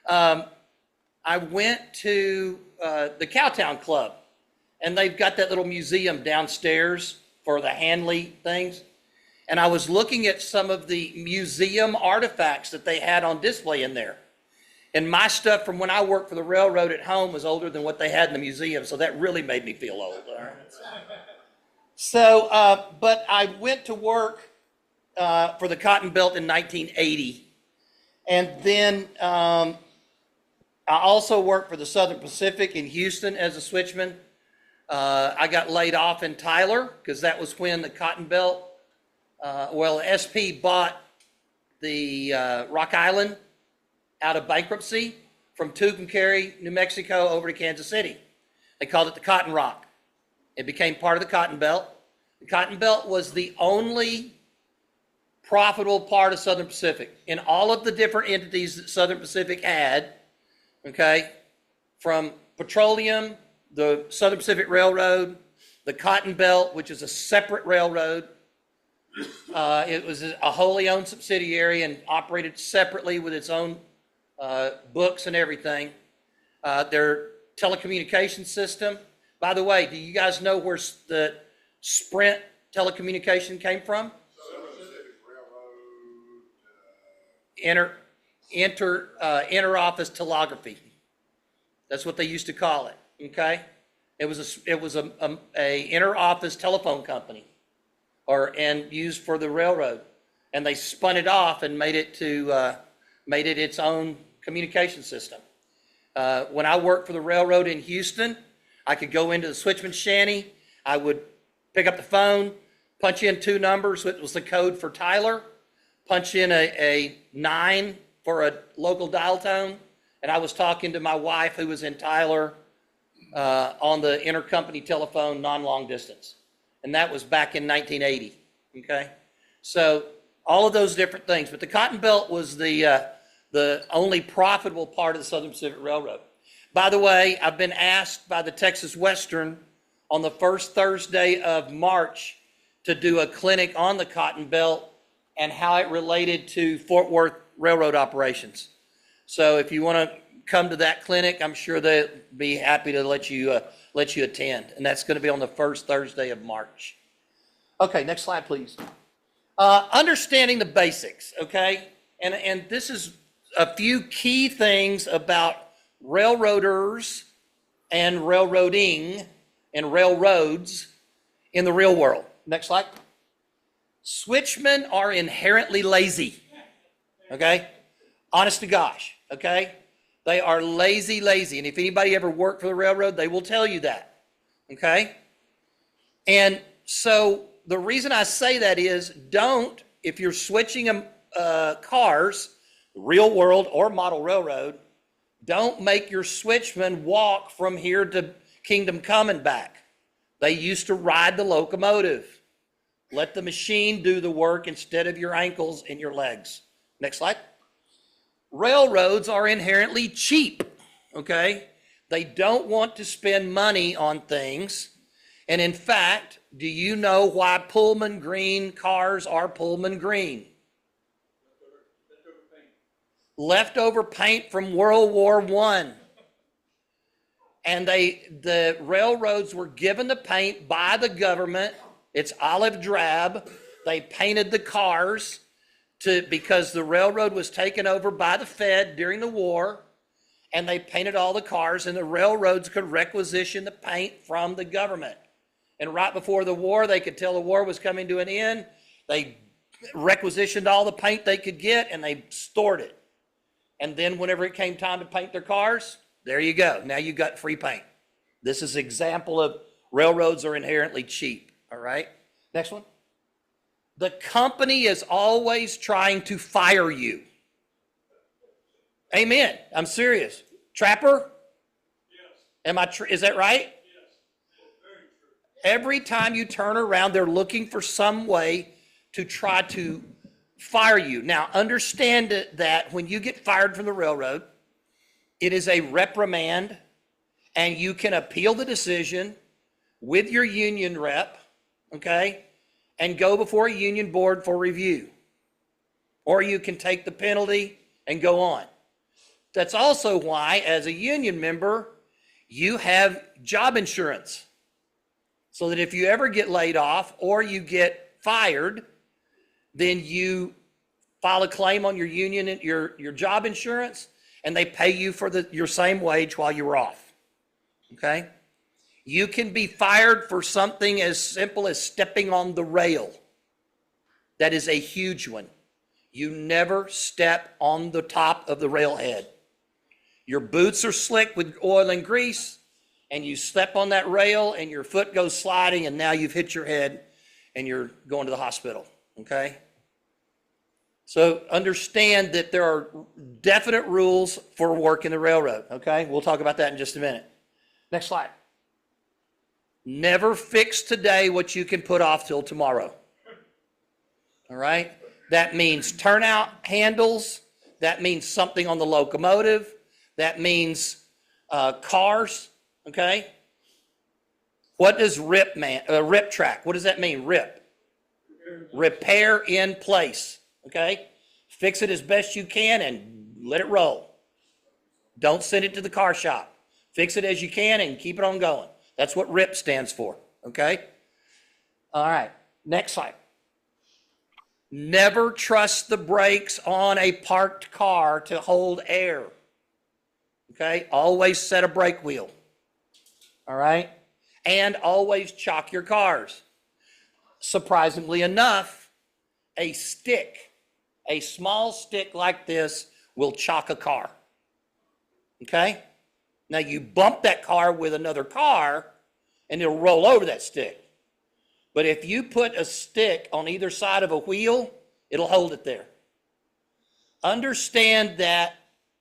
I went to the Cowtown Club, and they've got that little museum downstairs for the Hanley things. And I was looking at some of the museum artifacts that they had on display in there. And my stuff from when I worked for the railroad at home was older than what they had in the museum, so that really made me feel old. All right. So, but I went to work for the Cotton Belt in 1980. And then I also worked for the Southern Pacific in Houston as a switchman. I got laid off in Tyler because that was when the Cotton Belt, SP bought the Rock Island out of bankruptcy from Tucumcari, New Mexico over to Kansas City. They called it the Cotton Rock. It became part of the Cotton Belt. The Cotton Belt was the only profitable part of Southern Pacific. In all of the different entities that Southern Pacific had, okay, from petroleum, the Southern Pacific Railroad, the Cotton Belt, which is a separate railroad. It was a wholly owned subsidiary and operated separately with its own books and everything. Their telecommunications system. By the way, do you guys know where the Sprint telecommunication came from? Inter-office telegraphy. That's what they used to call it. Okay, it was a inter-office telephone company, and used for the railroad, and they spun it off and made it its own communication system. When I worked for the railroad in Houston, I could go into the switchman shanty. I would pick up the phone, punch in 2 numbers, which was the code for Tyler, punch in a 9 for a local dial tone, and I was talking to my wife who was in Tyler on the intercompany telephone non-long distance. And that was back in 1980, okay? So all of those different things. But the Cotton Belt was the only profitable part of the Southern Pacific Railroad. By the way, I've been asked by the Texas Western on the first Thursday of March to do a clinic on the Cotton Belt and how it related to Fort Worth railroad operations. So if you want to come to that clinic, I'm sure they'll be happy to let you attend. And that's going to be on the first Thursday of March. Okay, next slide, please. Understanding the basics, okay? And this is a few key things about railroaders and railroading and railroads in the real world. Next slide. Switchmen are inherently lazy. Okay? Honest to gosh. Okay? They are lazy. And if anybody ever worked for the railroad, they will tell you that. Okay? And so the reason I say that is don't, if you're switching cars, real world or model railroad, don't make your switchman walk from here to Kingdom Come and back. They used to ride the locomotive. Let the machine do the work instead of your ankles and your legs. Next slide. Railroads are inherently cheap, okay? They don't want to spend money on things. And in fact, do you know why Pullman Green cars are Pullman Green? Leftover paint from World War I. And the railroads were given the paint by the government. It's olive drab. They painted the cars because the railroad was taken over by the Fed during the war, and they painted all the cars, and the railroads could requisition the paint from the government. And right before the war, they could tell the war was coming to an end. They requisitioned all the paint they could get, and they stored it. And then whenever it came time to paint their cars, there you go. Now you got free paint. This is an example of railroads are inherently cheap. All right. Next one. The company is always trying to fire you. Amen. I'm serious. Trapper? Yes. Is that right? Yes. Very true. Every time you turn around, they're looking for some way to try to fire you. Now, understand that when you get fired from the railroad, it is a reprimand, and you can appeal the decision with your union rep, okay, and go before a union board for review. Or you can take the penalty and go on. That's also why, as a union member, you have job insurance. So that if you ever get laid off or you get fired, then you file a claim on your union, your job insurance, and they pay you for your same wage while you were off. Okay? You can be fired for something as simple as stepping on the rail. That is a huge one. You never step on the top of the railhead. Your boots are slick with oil and grease, and you step on that rail and your foot goes sliding, and now you've hit your head and you're going to the hospital. Okay? So understand that there are definite rules for work in the railroad. Okay? We'll talk about that in just a minute. Next slide. Never fix today what you can put off till tomorrow. All right? That means turnout handles. That means something on the locomotive. That means cars. Okay? What does rip track? What does that mean? Rip. Repair in place. Okay? Fix it as best you can and let it roll. Don't send it to the car shop. Fix it as you can and keep it on going. That's what RIP stands for, okay? All right, next slide. Never trust the brakes on a parked car to hold air, okay? Always set a brake wheel, all right? And always chock your cars. Surprisingly enough, a small stick like this will chock a car, okay? Now you bump that car with another car and it'll roll over that stick. But if you put a stick on either side of a wheel, it'll hold it there. Understand that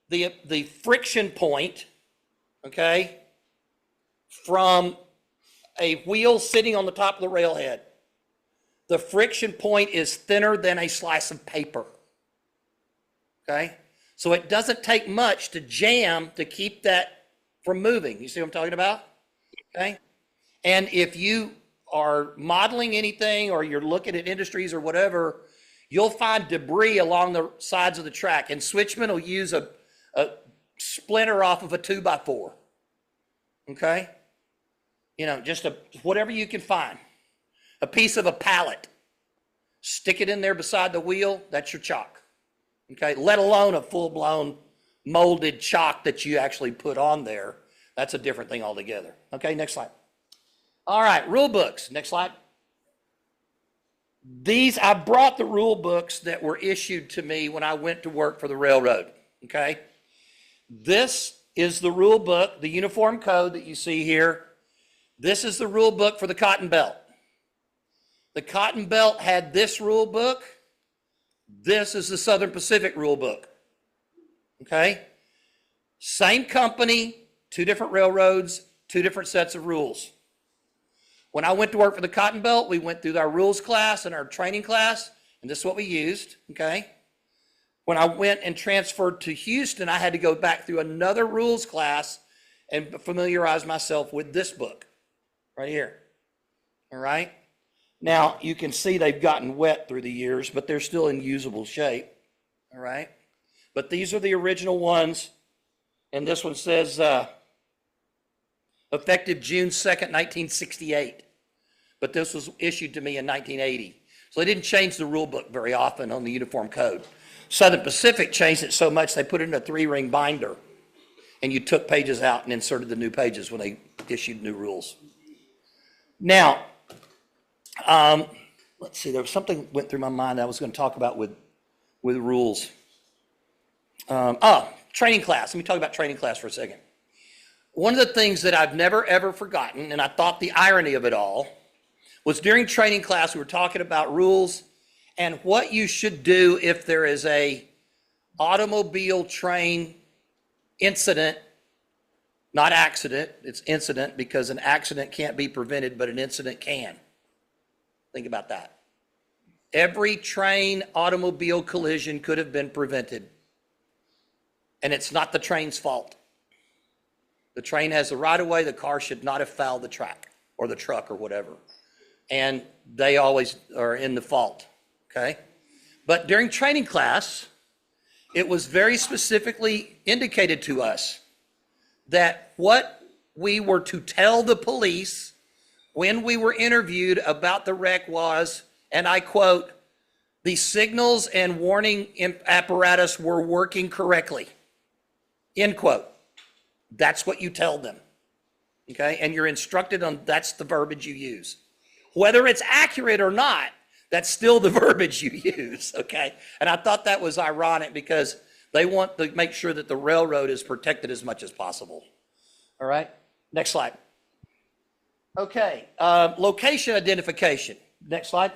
the friction point, okay, from a wheel sitting on the top of the railhead, the friction point is thinner than a slice of paper, okay? So it doesn't take much to jam to keep that from moving. You see what I'm talking about? Okay. And if you are modeling anything or you're looking at industries or whatever, you'll find debris along the sides of the track. And switchmen will use a splinter off of a 2x4. Okay. You know, just whatever you can find. A piece of a pallet. Stick it in there beside the wheel. That's your chalk. Okay. Let alone a full-blown molded chalk that you actually put on there. That's a different thing altogether. Okay, next slide. All right, rule books. Next slide. I brought the rule books that were issued to me when I went to work for the railroad. Okay. This is the rule book, the uniform code that you see here. This is the rule book for the Cotton Belt. The Cotton Belt had this rule book. This is the Southern Pacific rule book. Okay? Same company, two different railroads, two different sets of rules. When I went to work for the Cotton Belt, we went through our rules class and our training class, and this is what we used. Okay? When I went and transferred to Houston, I had to go back through another rules class and familiarize myself with this book right here. All right? Now, you can see they've gotten wet through the years, but they're still in usable shape. All right? But these are the original ones, and this one says effective June 2nd, 1968. But this was issued to me in 1980. So they didn't change the rule book very often on the uniform code. Southern Pacific changed it so much they put it in a 3-ring binder, and you took pages out and inserted the new pages when they issued new rules. Now, let's see, there was something went through my mind I was going to talk about with rules. Training class. Let me talk about training class for a second. One of the things that I've never, ever forgotten, and I thought the irony of it all, was during training class, we were talking about rules and what you should do if there is a automobile train incident, not accident, it's incident because an accident can't be prevented, but an incident can. Think about that. Every train automobile collision could have been prevented. And it's not the train's fault. The train has the right of way, the car should not have fouled the track or the truck or whatever. And they always are in the fault, okay? But during training class, it was very specifically indicated to us that what we were to tell the police when we were interviewed about the wreck was, and I quote, the signals and warning apparatus were working correctly, end quote. That's what you tell them, okay? And you're instructed on, that's the verbiage you use. Whether it's accurate or not, that's still the verbiage you use, okay? And I thought that was ironic because they want to make sure that the railroad is protected as much as possible. All right, next slide. Okay, location identification. Next slide.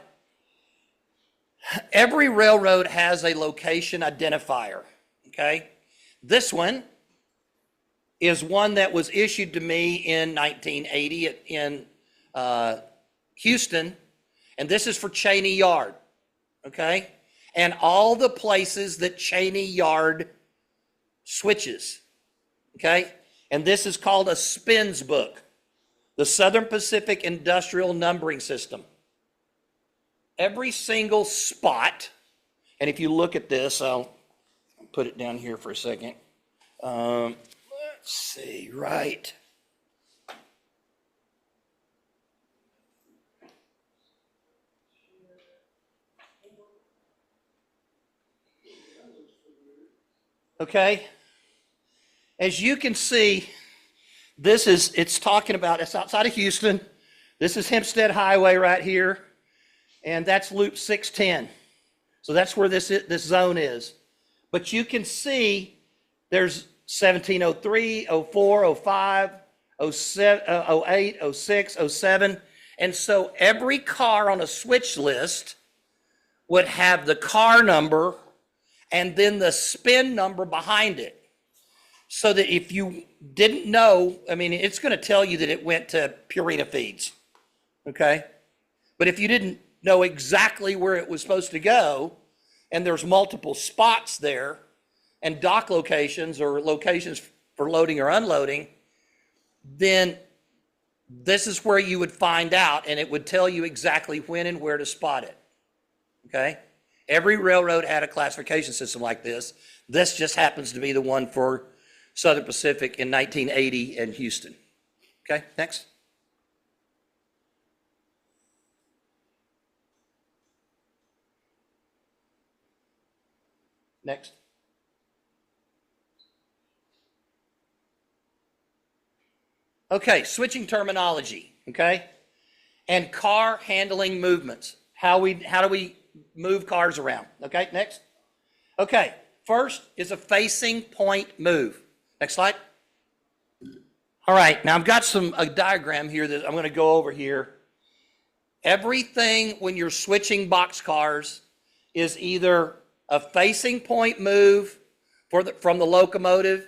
Every railroad has a location identifier, okay? This one is one that was issued to me in 1980 in Houston, and this is for Cheney Yard, okay? And all the places that Cheney Yard switches, okay? And this is called a SPINS book, the Southern Pacific Industrial Numbering System. Every single spot, and if you look at this, I'll put it down here for a second. Let's see, right. Okay, as you can see, it's talking about, it's outside of Houston. This is Hempstead Highway right here, and that's Loop 610. So that's where this zone is. But you can see there's 1703, 04, 05, 08, 06, 07. And so every car on a switch list would have the car number and then the spin number behind it. So that if you didn't know, I mean, it's going to tell you that it went to Purina Feeds, okay? But if you didn't know exactly where it was supposed to go, and there's multiple spots there, and dock locations or locations for loading or unloading, then this is where you would find out, and it would tell you exactly when and where to spot it, okay? Every railroad had a classification system like this. This just happens to be the one for Southern Pacific in 1980 and Houston. Okay, next. Next. Okay, switching terminology, okay? And car handling movements. How do we move cars around? Okay, next. Okay, first is a facing point move. Next slide. All right, now I've got a diagram here that I'm going to go over here. Everything when you're switching box cars is either a facing point move from the locomotive.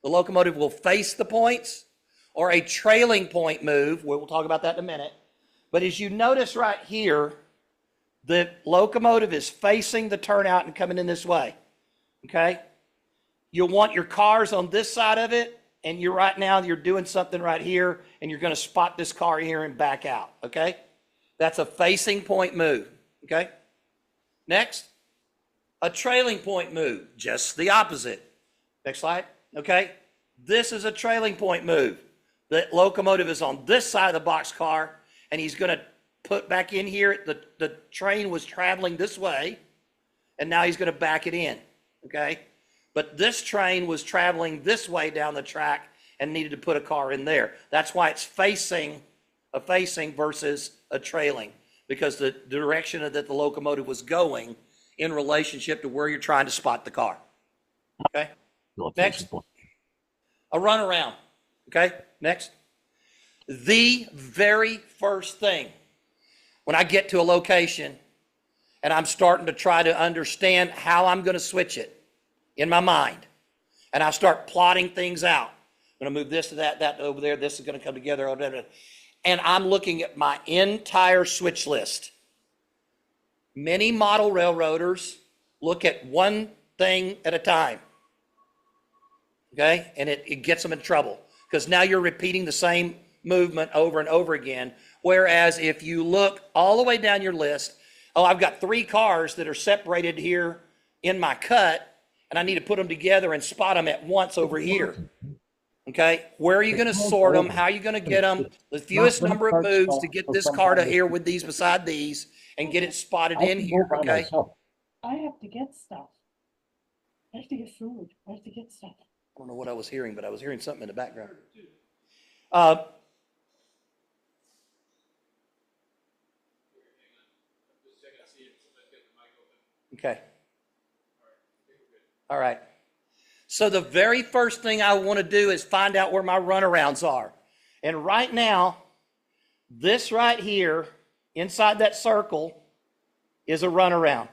The locomotive will face the points, or a trailing point move. We'll talk about that in a minute. But as you notice right here, the locomotive is facing the turnout and coming in this way. Okay? You'll want your cars on this side of it, and you're doing something right here, and you're going to spot this car here and back out. Okay? That's a facing point move. Okay? Next, a trailing point move, just the opposite. Next slide. Okay? This is a trailing point move. The locomotive is on this side of the box car, and he's going to put back in here. The train was traveling this way, and now he's going to back it in. Okay? But this train was traveling this way down the track and needed to put a car in there. That's why it's a facing versus a trailing, because the direction that the locomotive was going in relationship to where you're trying to spot the car. Okay? Next. A runaround. Okay? Next. The very first thing when I get to a location and I'm starting to try to understand how I'm going to switch it in my mind, and I start plotting things out. I'm going to move this to that over there. This is going to come together. And I'm looking at my entire switch list. Many model railroaders look at one thing at a time. Okay? And it gets them in trouble, because now you're repeating the same movement over and over again. Whereas if you look all the way down your list, I've got 3 cars that are separated here in my cut, and I need to put them together and spot them at once over here. Okay? Where are you going to sort them? How are you going to get them? The fewest number of moves to get this car to here with these beside these and get it spotted in here. Okay? I have to get stuff. I have to get food. I have to get stuff. I don't know what I was hearing, but I was hearing something in the background. Okay. All right. So the very first thing I want to do is find out where my runarounds are. And right now, this right here, inside that circle, is a runaround.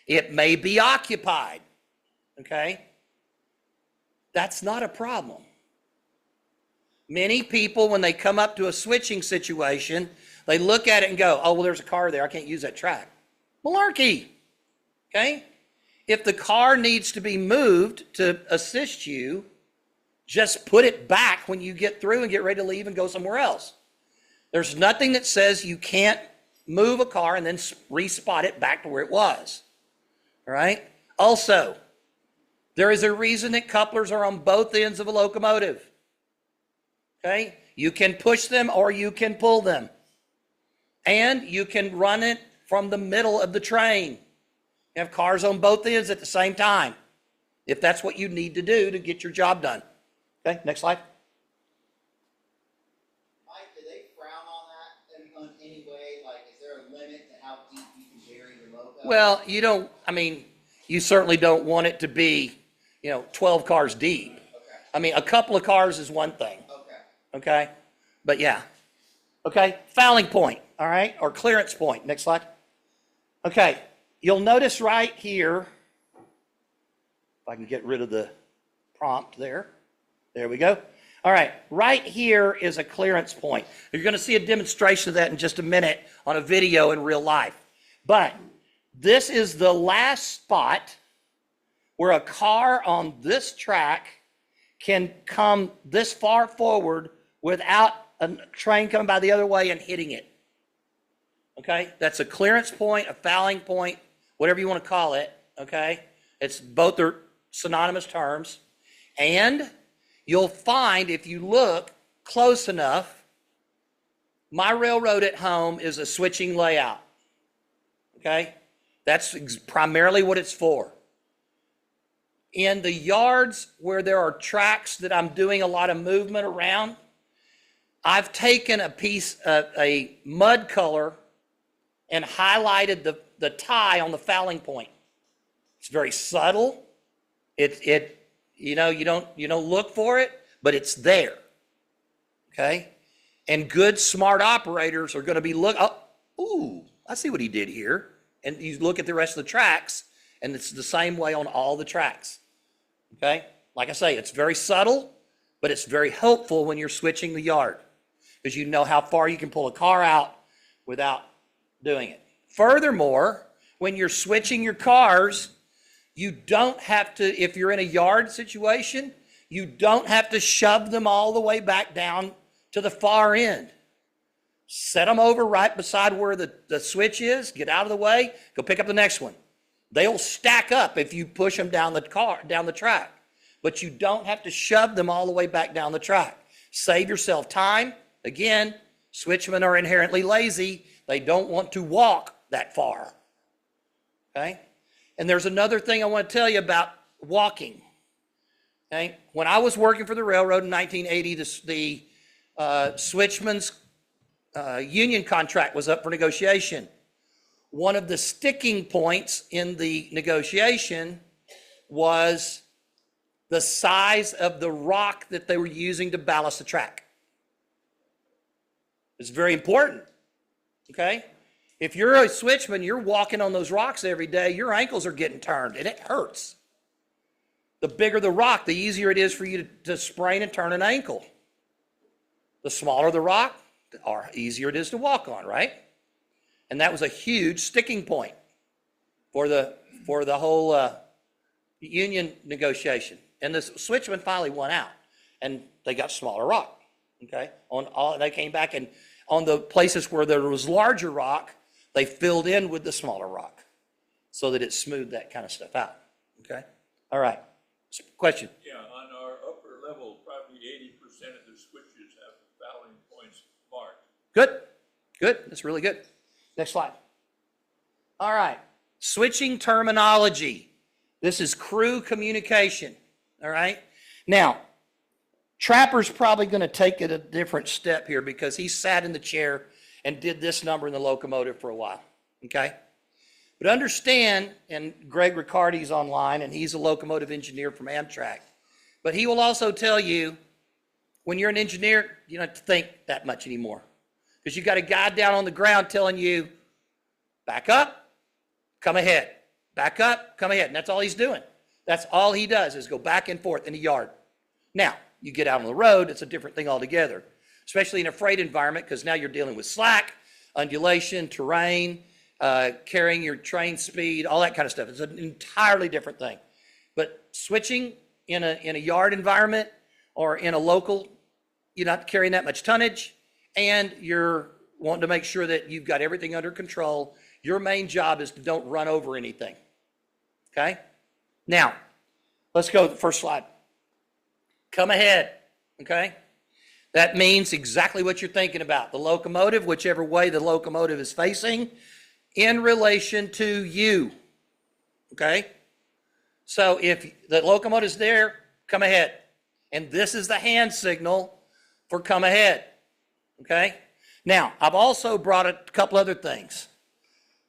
It may be occupied. Okay? That's not a problem. Many people, when they come up to a switching situation, they look at it and go, oh, well, there's a car there. I can't use that track. Malarkey. Okay? If the car needs to be moved to assist you, just put it back when you get through and get ready to leave and go somewhere else. There's nothing that says you can't move a car and then respot it back to where it was. All right? Also, there is a reason that couplers are on both ends of a locomotive. Okay? You can push them or you can pull them. And you can run it from the middle of the train. You have cars on both ends at the same time, if that's what you need to do to get your job done. Okay, next slide. Mike, do they frown on that in any way? Like, is there a limit to how deep you can bury your logo? Well, you certainly don't want it to be, 12 cars deep. Okay. I mean, a couple of cars is one thing. Okay? But yeah. Okay, fouling point, all right, or clearance point. Next slide. Okay, you'll notice right here, if I can get rid of the prompt there. There we go. All right, right here is a clearance point. You're going to see a demonstration of that in just a minute on a video in real life. But this is the last spot where a car on this track can come this far forward without a train coming by the other way and hitting it. Okay, that's a clearance point, a fouling point, whatever you want to call it. Okay, both are synonymous terms. And you'll find, if you look close enough, my railroad at home is a switching layout. Okay, that's primarily what it's for. In the yards where there are tracks that I'm doing a lot of movement around, I've taken a piece of a mud color and highlighted the tie on the fouling point. It's very subtle. You don't look for it, but it's there. Okay? And good, smart operators are going to be I see what he did here. And you look at the rest of the tracks, and it's the same way on all the tracks. Okay? Like I say, it's very subtle, but it's very helpful when you're switching the yard, because you know how far you can pull a car out without doing it. Furthermore, when you're switching your cars, you don't have to, if you're in a yard situation, you don't have to shove them all the way back down to the far end. Set them over right beside where the switch is, get out of the way, go pick up the next one. They'll stack up if you push them down the track, but you don't have to shove them all the way back down the track. Save yourself time. Again, switchmen are inherently lazy. They don't want to walk that far. Okay? And there's another thing I want to tell you about walking. Okay? When I was working for the railroad in 1980, the switchman's union contract was up for negotiation. One of the sticking points in the negotiation was the size of the rock that they were using to ballast the track. It's very important. Okay? If you're a switchman, you're walking on those rocks every day, your ankles are getting turned, and it hurts. The bigger the rock, the easier it is for you to sprain and turn an ankle. The smaller the rock, the easier it is to walk on, right? And that was a huge sticking point for the whole union negotiation. And the switchman finally won out, and they got smaller rock. Okay, they came back, and on the places where there was larger rock, they filled in with the smaller rock so that it smoothed that kind of stuff out. Okay, all right. Question? Yeah, on our upper level, probably 80% of the switches have fouling points marked. Good. That's really good. Next slide. All right. Switching terminology. This is crew communication. All right. Now, Trapper's probably going to take it a different step here because he sat in the chair and did this number in the locomotive for a while. Okay. But understand, and Greg Riccardi's online, and he's a locomotive engineer from Amtrak. But he will also tell you, when you're an engineer, you don't have to think that much anymore. Because you've got a guy down on the ground telling you, back up, come ahead. Back up, come ahead. And that's all he's doing. That's all he does is go back and forth in the yard. Now, you get out on the road, it's a different thing altogether. Especially in a freight environment, because now you're dealing with slack, undulation, terrain, carrying your train speed, all that kind of stuff. It's an entirely different thing. But switching in a yard environment or in a local, you're not carrying that much tonnage, and you're wanting to make sure that you've got everything under control. Your main job is to don't run over anything. Okay? Now, let's go to the first slide. Come ahead. Okay? That means exactly what you're thinking about. The locomotive, whichever way the locomotive is facing, in relation to you. Okay? So if the locomotive's there, come ahead. And this is the hand signal for come ahead. Okay? Now, I've also brought a couple other things.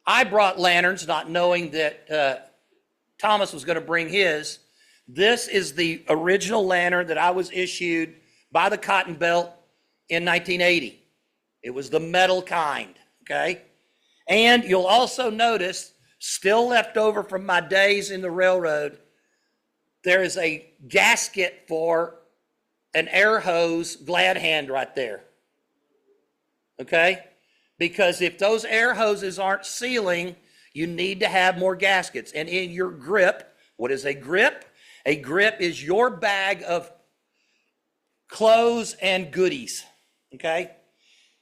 I brought lanterns, not knowing that Thomas was going to bring his. This is the original lantern that I was issued by the Cotton Belt in 1980. It was the metal kind. Okay? And you'll also notice, still left over from my days in the railroad, there is a gasket for an air hose glad hand right there. Okay? Because if those air hoses aren't sealing, you need to have more gaskets. And in your grip, what is a grip? A grip is your bag of clothes and goodies. Okay?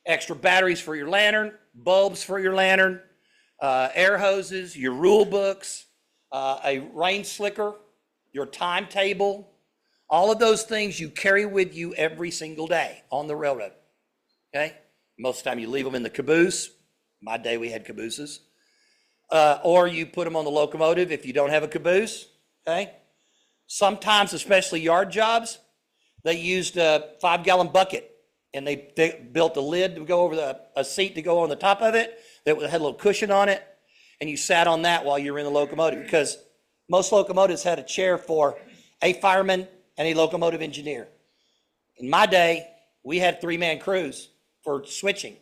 Extra batteries for your lantern, bulbs for your lantern, air hoses, your rule books, a rain slicker, your timetable, all of those things you carry with you every single day on the railroad. Okay? Most of the time you leave them in the caboose. My day we had cabooses. Or you put them on the locomotive if you don't have a caboose. Okay? Sometimes, especially yard jobs, they used a 5-gallon bucket and they built a lid to go over a seat to go on the top of it that had a little cushion on it, and you sat on that while you were in the locomotive, because most locomotives had a chair for a fireman and a locomotive engineer. In my day, we had 3-man crews for switching.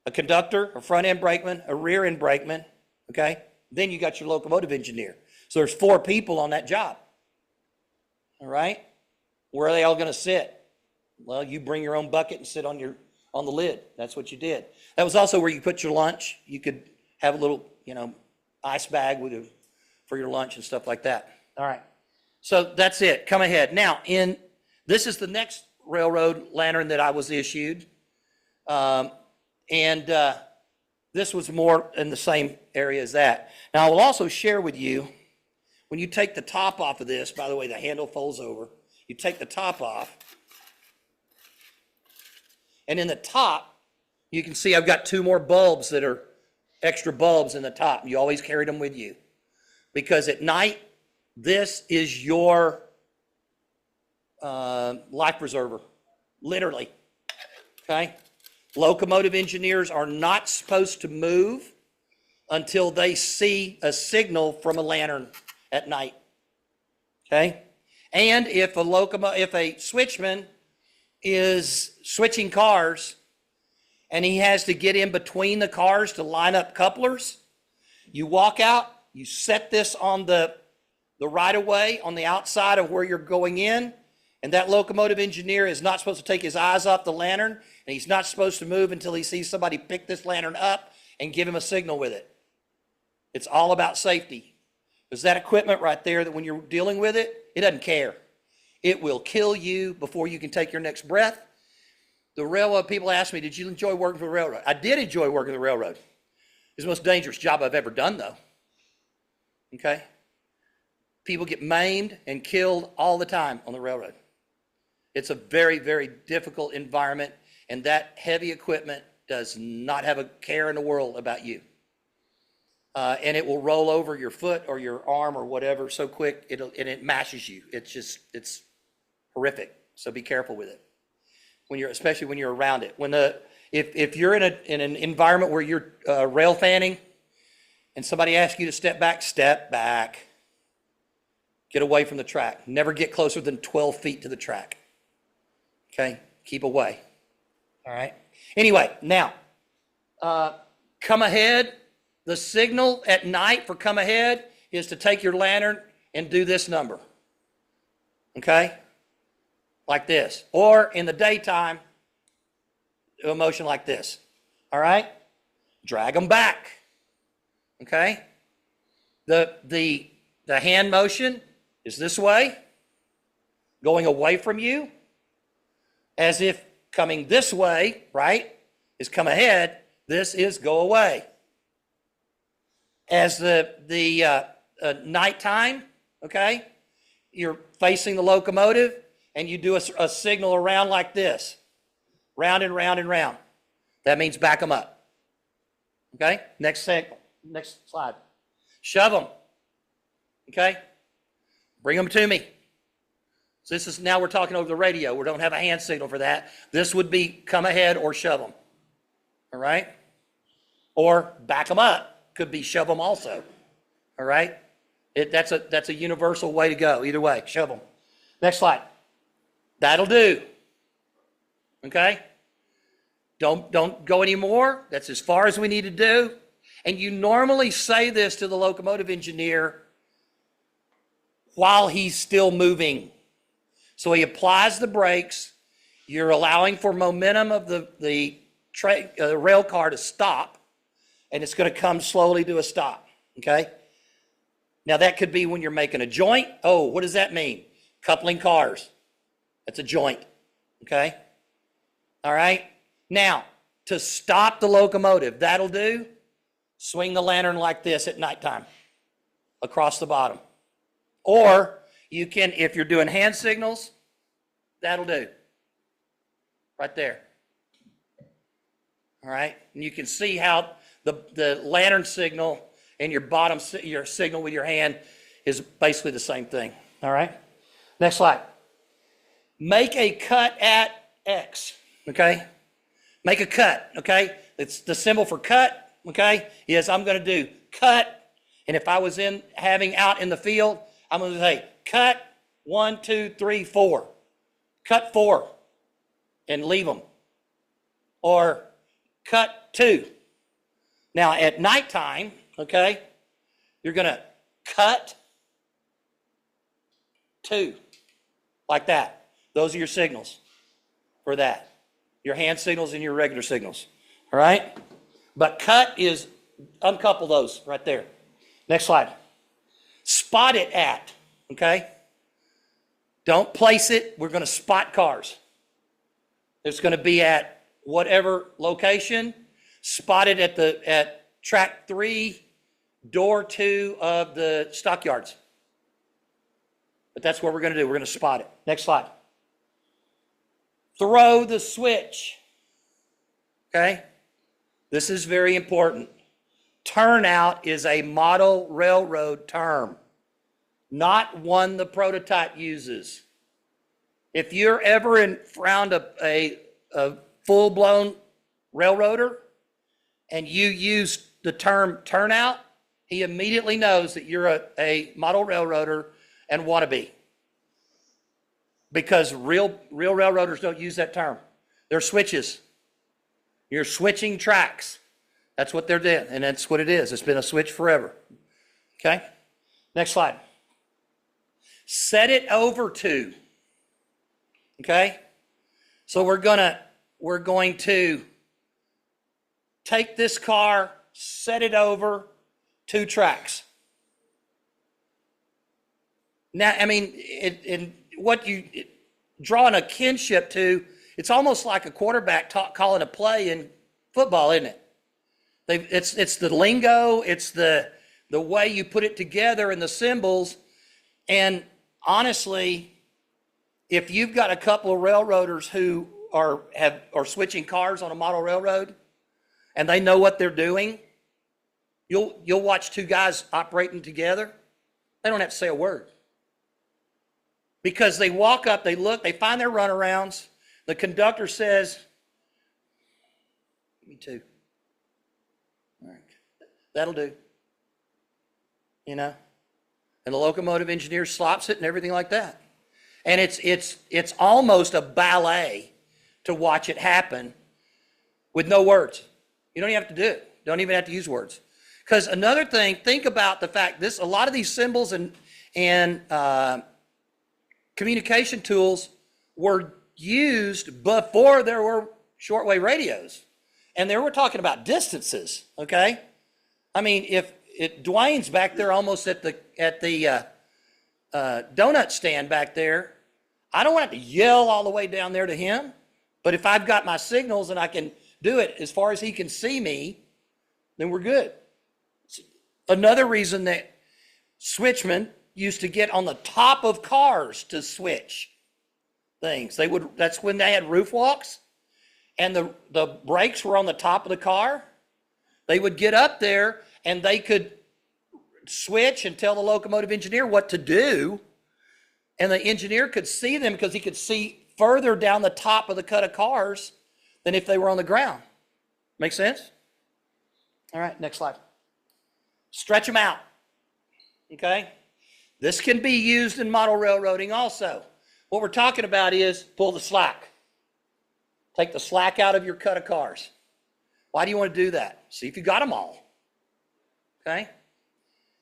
A conductor, a front-end brakeman, a rear-end brakeman, okay? Then you got your locomotive engineer. So there's 4 people on that job, all right? Where are they all gonna sit? Well, you bring your own bucket and sit on the lid. That's what you did. That was also where you put your lunch. You could have a little, ice bag for your lunch and stuff like that. All right. So that's it. Come ahead. Now, this is the next railroad lantern that I was issued. This was more in the same area as that. Now, I will also share with you, when you take the top off of this, by the way, the handle folds over. You take the top off. And in the top, you can see I've got 2 more bulbs that are extra bulbs in the top. You always carried them with you. Because at night, this is your life preserver, literally, okay? Locomotive engineers are not supposed to move until they see a signal from a lantern at night, okay? And if a switchman is switching cars and he has to get in between the cars to line up couplers, you walk out, you set this on the right-of-way on the outside of where you're going in, and that locomotive engineer is not supposed to take his eyes off the lantern, and he's not supposed to move until he sees somebody pick this lantern up and give him a signal with it. It's all about safety. There's that equipment right there that when you're dealing with it, it doesn't care. It will kill you before you can take your next breath. The railroad people ask me, did you enjoy working for the railroad? I did enjoy working for the railroad. It's the most dangerous job I've ever done, though. Okay? People get maimed and killed all the time on the railroad. It's a very, very difficult environment, and that heavy equipment does not have a care in the world about you. And it will roll over your foot or your arm or whatever so quick, and it mashes you. It's horrific. So be careful with it. Especially when you're around it. If you're in an environment where you're rail fanning and somebody asks you to step back. Get away from the track. Never get closer than 12 feet to the track. Okay? Keep away. All right? Anyway, now, come ahead. The signal at night for come ahead is to take your lantern and do this number. Okay? Like this. Or in the daytime, do a motion like this. All right? Drag them back. Okay? The hand motion is this way, going away from you, as if coming this way, right, is come ahead. This is go away. As the nighttime, okay, you're facing the locomotive, and you do a signal around like this, round and round and round. That means back them up. Okay, next slide. Shove them. Okay, bring them to me. So this is, now we're talking over the radio. We don't have a hand signal for that. This would be come ahead or shove them. All right, or back them up. Could be shove them also. All right, that's a universal way to go. Either way, shove them. Next slide. That'll do. Okay? Don't go anymore. That's as far as we need to do. And you normally say this to the locomotive engineer while he's still moving. So he applies the brakes. You're allowing for momentum of the rail car to stop, and it's going to come slowly to a stop. Okay? Now that could be when you're making a joint. Oh, what does that mean? Coupling cars. That's a joint, okay? All right? Now, to stop the locomotive, that'll do. Swing the lantern like this at nighttime, across the bottom. Or you can, if you're doing hand signals, that'll do. Right there. All right? And you can see how the lantern signal and your signal with your hand is basically the same thing. All right? Next slide. Make a cut at X. okay? Make a cut, okay? It's the symbol for cut, okay? Is I'm going to do cut, and if I was having out in the field, I'm going to say cut 1, 2, 3, 4. Cut 4 and leave them. Or cut 2. Now at nighttime, okay, you're going to cut 2 like that. Those are your signals for that. Your hand signals and your regular signals. All right? But cut is uncouple those right there. Next slide. Spot it at, okay? Don't place it. We're going to spot cars. It's going to be at whatever location. Spot it at track 3, door 2 of the stockyards. But that's what we're going to do. We're going to spot it. Next slide. Throw the switch. Okay? This is very important. Turnout is a model railroad term, not one the prototype uses. If you're ever around a full-blown railroader and you use the term turnout, he immediately knows that you're a model railroader and wannabe. Because real railroaders don't use that term. They're switches. You're switching tracks. That's what they're doing, and that's what it is. It's been a switch forever. Okay? Next slide. Set it over to. Okay? So we're going to take this car, set it over 2 tracks. Now, I mean, drawing a kinship to, it's almost like a quarterback calling a play in football, isn't it? It's the lingo, it's the way you put it together and the symbols. And honestly, if you've got a couple of railroaders who are switching cars on a model railroad, and they know what they're doing, you'll watch 2 guys operating together. They don't have to say a word. Because they walk up, they look, they find their runarounds. The conductor says, "Me too." All right, that'll do. You know, and the locomotive engineer slops it and everything like that. And it's almost a ballet to watch it happen with no words. You don't even have to do it. Don't even have to use words. Because another thing, think about the fact a lot of these symbols and communication tools were used before there were shortwave radios. And they were talking about distances, okay? I mean, if Dwayne's back there almost at the donut stand back there, I don't want to yell all the way down there to him. But if I've got my signals and I can do it as far as he can see me, then we're good. Another reason that switchmen used to get on the top of cars to switch things. That's when they had roof walks and the brakes were on the top of the car. They would get up there and they could switch and tell the locomotive engineer what to do. And the engineer could see them because he could see further down the top of the cut of cars than if they were on the ground. Make sense? All right, next slide. Stretch them out. Okay? This can be used in model railroading also. What we're talking about is pull the slack. Take the slack out of your cut of cars. Why do you want to do that? See if you got them all. Okay?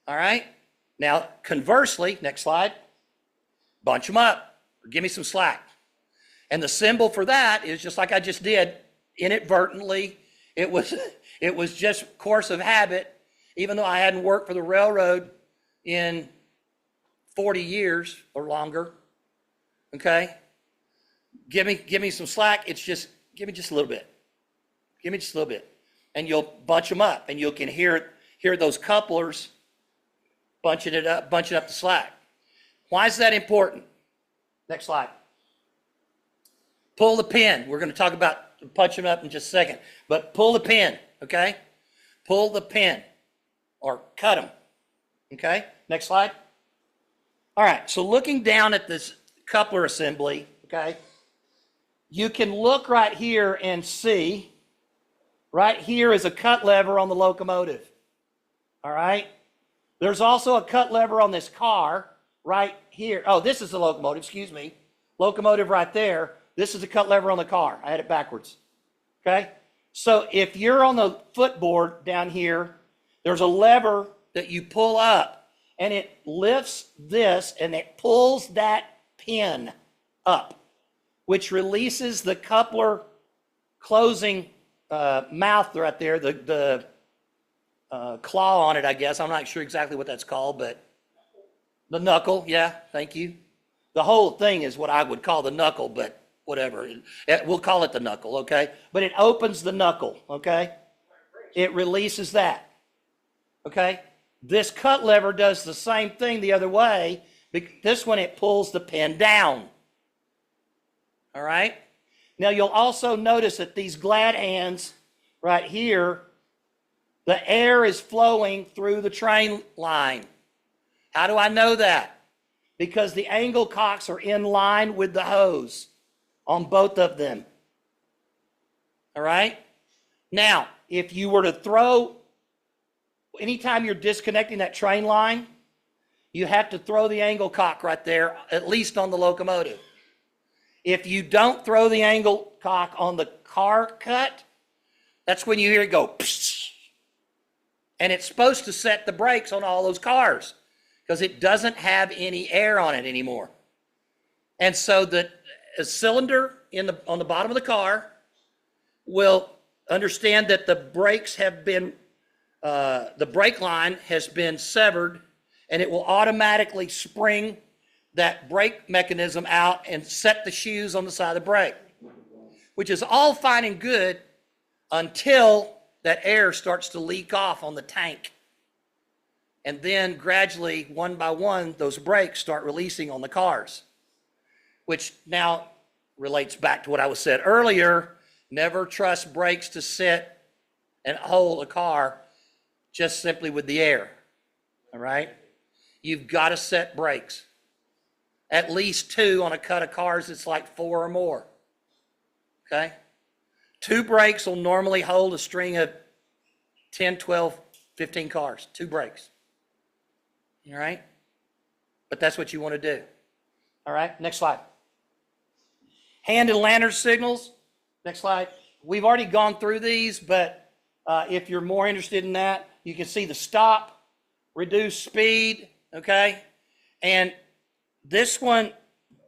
All right? Now, conversely, next slide, bunch them up or give me some slack. And the symbol for that is just like I just did, inadvertently. It was just course of habit, even though I hadn't worked for the railroad in 40 years or longer. Okay? Give me some slack. It's just, give me just a little bit. Give me just a little bit. And you'll bunch them up and you can hear those couplers bunching up the slack. Why is that important? Next slide. Pull the pin. We're going to talk about punching up in just a second. But pull the pin, okay? Pull the pin or cut them, okay? Next slide. All right, so looking down at this coupler assembly, okay? you can look right here and see, right here is a cut lever on the locomotive. All right? There's also a cut lever on this car right here. Oh, this is the locomotive, excuse me. Locomotive right there. This is a cut lever on the car. I had it backwards. Okay? So if you're on the footboard down here, there's a lever that you pull up, and it lifts this, and it pulls that pin up, which releases the coupler closing mouth right there, the claw on it, I guess. I'm not sure exactly what that's called, but the knuckle, yeah, thank you. The whole thing is what I would call the knuckle, but whatever. We'll call it the knuckle, okay? But it opens the knuckle, okay? It releases that, okay? This cut lever does the same thing the other way. This one, it pulls the pin down, all right? Now, you'll also notice that these glad hands right here, the air is flowing through the train line. How do I know that? Because the angle cocks are in line with the hose on both of them. All right? Now, if you were to throw, anytime you're disconnecting that train line, you have to throw the angle cock right there, at least on the locomotive. If you don't throw the angle cock on the car cut, that's when you hear it go, psh, and it's supposed to set the brakes on all those cars because it doesn't have any air on it anymore. And so the cylinder on the bottom of the car will understand that the brakes have been, the brake line has been severed, and it will automatically spring that brake mechanism out and set the shoes on the side of the brake, which is all fine and good until that air starts to leak off on the tank. And then gradually, one by one, those brakes start releasing on the cars, which now relates back to what I was said earlier. Never trust brakes to sit and hold a car just simply with the air, all right? You've got to set brakes. At least 2 on a cut of cars, it's like 4 or more, okay? 2 brakes will normally hold a string of 10, 12, 15 cars, 2 brakes, all right? But that's what you want to do, all right? Next slide. Hand and lantern signals, next slide. We've already gone through these, but if you're more interested in that, you can see the stop, reduce speed, okay? And this one,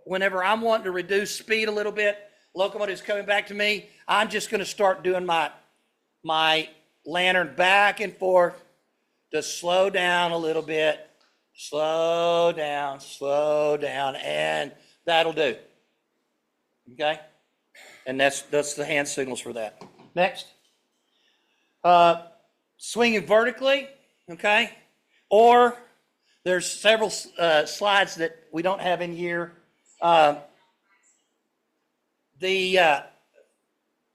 whenever I'm wanting to reduce speed a little bit, locomotive's coming back to me, I'm just going to start doing my lantern back and forth to slow down a little bit, slow down, and that'll do. Okay? And that's the hand signals for that. Next. Swinging vertically, okay? Or there's several slides that we don't have in here. The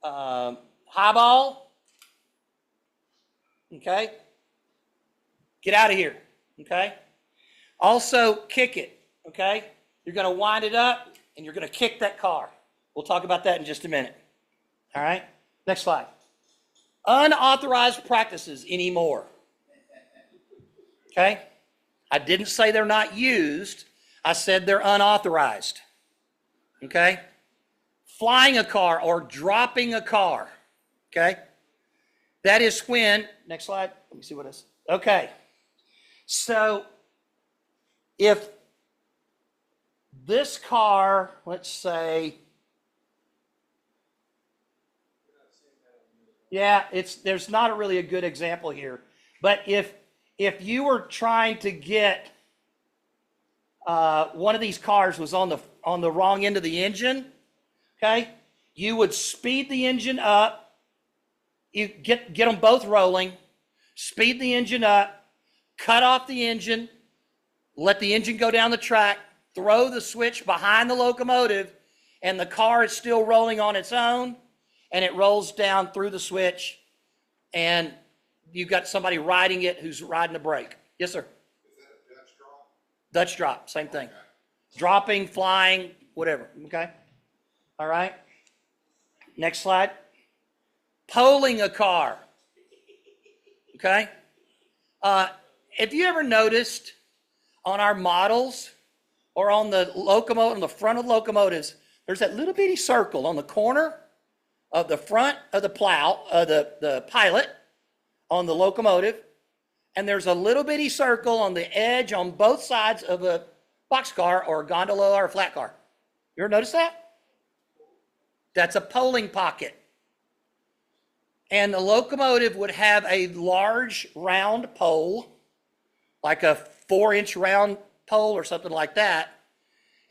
high ball, okay? Get out of here, okay? Also, kick it, okay? You're going to wind it up, and you're going to kick that car. We'll talk about that in just a minute, all right? Next slide. Unauthorized practices anymore, okay? I didn't say they're not used. I said they're unauthorized, okay? Flying a car or dropping a car, okay? That is when, next slide, let me see what it is. Okay, so if this car, let's say, yeah, there's not really a good example here, but if you were trying to get one of these cars was on the wrong end of the engine, okay, you would speed the engine up, you get them both rolling, speed the engine up, cut off the engine, let the engine go down the track, throw the switch behind the locomotive, and the car is still rolling on its own, and it rolls down through the switch, and you've got somebody riding it who's riding the brake. Yes, sir? Is that a Dutch drop? Dutch drop, same thing. Okay. Dropping, flying, whatever, okay? All right? next slide. Polling a car. Okay? Have you ever noticed on our models or on the locomotive, on the front of locomotives, there's that little bitty circle on the corner of the front of the plow, the pilot on the locomotive, and there's a little bitty circle on the edge on both sides of a boxcar or a gondola or a flat car. You ever notice that? That's a polling pocket. And the locomotive would have a large round pole, like a 4-inch round pole or something like that.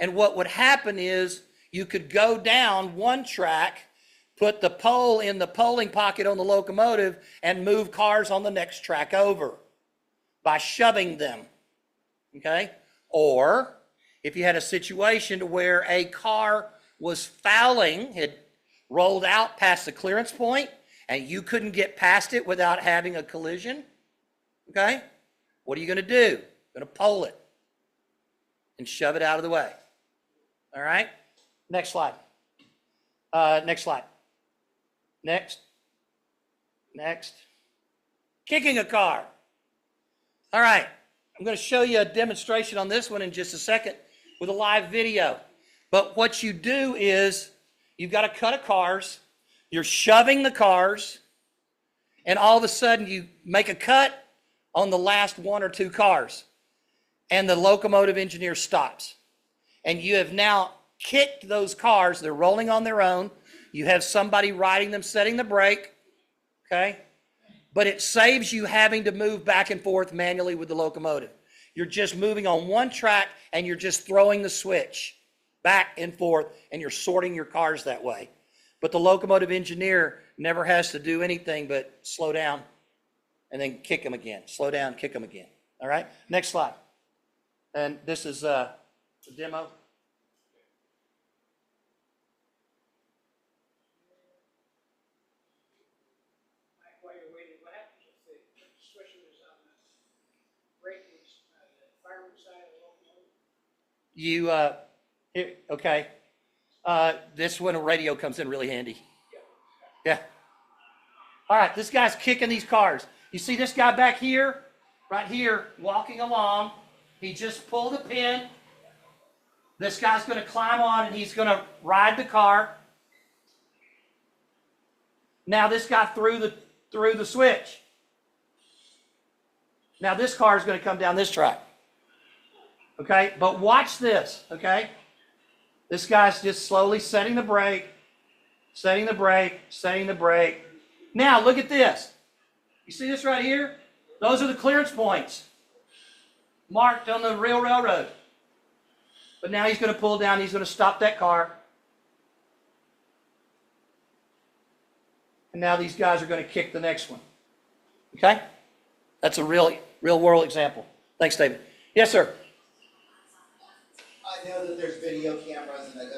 And what would happen is you could go down one track, put the pole in the polling pocket on the locomotive, and move cars on the next track over by shoving them. Okay? Or if you had a situation where a car was fouling, it rolled out past the clearance point, and you couldn't get past it without having a collision, okay? What are you going to do? You're going to pole it and shove it out of the way. All right? Next slide. Next slide. Next. Next. Kicking a car. All right. I'm going to show you a demonstration on this one in just a second with a live video. But what you do is you've got a cut of cars. You're shoving the cars, and all of a sudden you make a cut on the last 1 or 2 cars, and the locomotive engineer stops. And you have now kicked those cars. They're rolling on their own. You have somebody riding them, setting the brake, okay? But it saves you having to move back and forth manually with the locomotive. You're just moving on one track, and you're just throwing the switch back and forth, and you're sorting your cars that way. But the locomotive engineer never has to do anything but slow down and then kick them again. Slow down, kick them again. All right? Next slide. And this is the demo. While you're waiting, what happens if the switcher is on the braking, the fireman side of the locomotive? Okay. This when a radio comes in really handy. Yeah. All right, this guy's kicking these cars. You see this guy back here, right here, walking along. He just pulled a pin. This guy's going to climb on and he's going to ride the car. Now this guy threw the switch. Now this car is going to come down this track. Okay, but watch this, okay? This guy's just slowly setting the brake, setting the brake, setting the brake. Now, look at this. You see this right here? Those are the clearance points marked on the real railroad. But now he's going to pull down, he's going to stop that car. And now these guys are going to kick the next one. Okay? That's a real world example. Thanks, David. Yes, sir. I know that there's video cameras and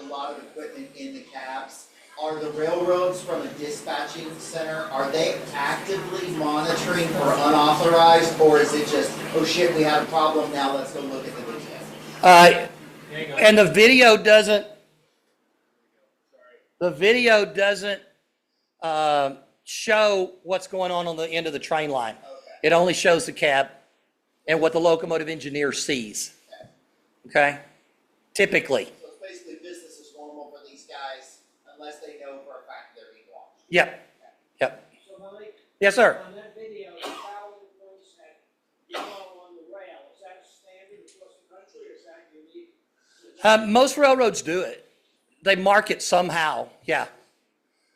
a lot of equipment in the cabs. Are the railroads from a dispatching center, are they actively monitoring for unauthorized, or is it just, oh shit, we have a problem now, let's go look at the video? And the video doesn't show what's going on the end of the train line. It only shows the cab and what the locomotive engineer sees. Okay? Typically. So it's basically business as normal for these guys, unless they know for a fact they're being watched. Yep. Yep. So Mike? Yes, sir. On that video, the fouling points that yellow on the rail, is that standard across the country, or is that unique? Most railroads do it. They mark it somehow. Yeah.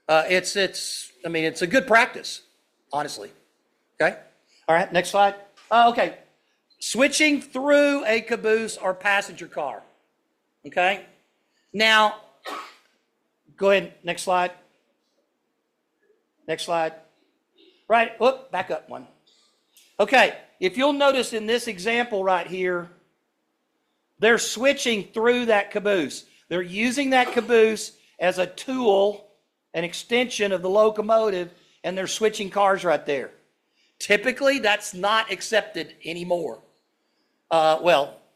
It's a good practice, honestly. Okay? All right, next slide. Okay. Switching through a caboose or passenger car. Okay? Now, go ahead, next slide. Next slide. Right, back up one. Okay, if you'll notice in this example right here, they're switching through that caboose. They're using that caboose as a tool, an extension of the locomotive, and they're switching cars right there. Typically, that's not accepted anymore.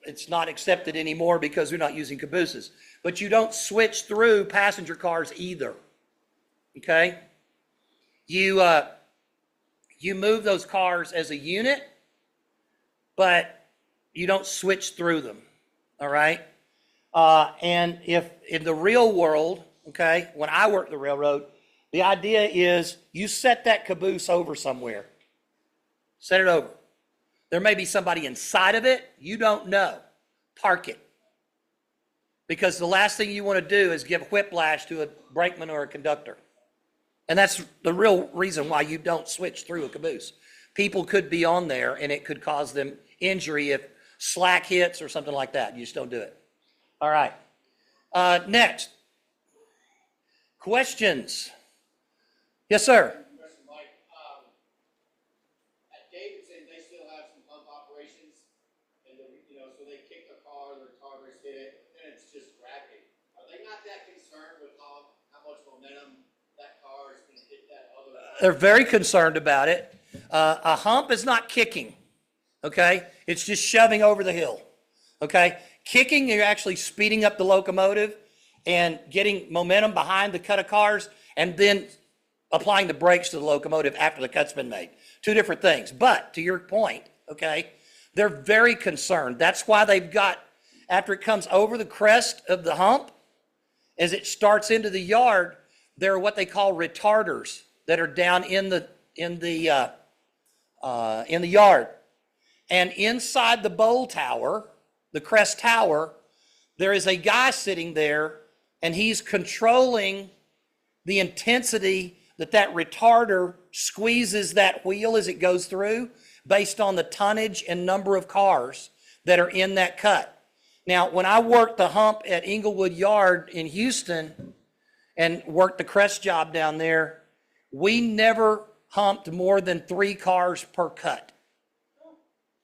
It's not accepted anymore because we're not using cabooses. But you don't switch through passenger cars either. okay? You move those cars as a unit, but you don't switch through them, all right? And if in the real world, okay, when I worked the railroad, the idea is you set that caboose over somewhere. Set it over. There may be somebody inside of it. You don't know. Park it. Because the last thing you want to do is give whiplash to a brakeman or a conductor. And that's the real reason why you don't switch through a caboose. People could be on there and it could cause them injury if slack hits or something like that. You just don't do it. All right. Next. Questions? Yes, sir. Mike, at Davidson, they still have some pump operations, and so they kick the car, the retarders hit it, and it's just rapid. Are they not that concerned with how much momentum that car is going to hit that other? They're very concerned about it. A hump is not kicking, okay? It's just shoving over the hill, okay? Kicking, you're actually speeding up the locomotive and getting momentum behind the cut of cars and then applying the brakes to the locomotive after the cut's been made. Two different things. But to your point, okay, they're very concerned. That's why they've got, after it comes over the crest of the hump, as it starts into the yard, there are what they call retarders that are down in the yard. And inside the bowl tower, the crest tower, there is a guy sitting there, and he's controlling the intensity that retarder squeezes that wheel as it goes through based on the tonnage and number of cars that are in that cut. Now, when I worked the hump at Inglewood Yard in Houston and worked the crest job down there, we never humped more than 3 cars per cut.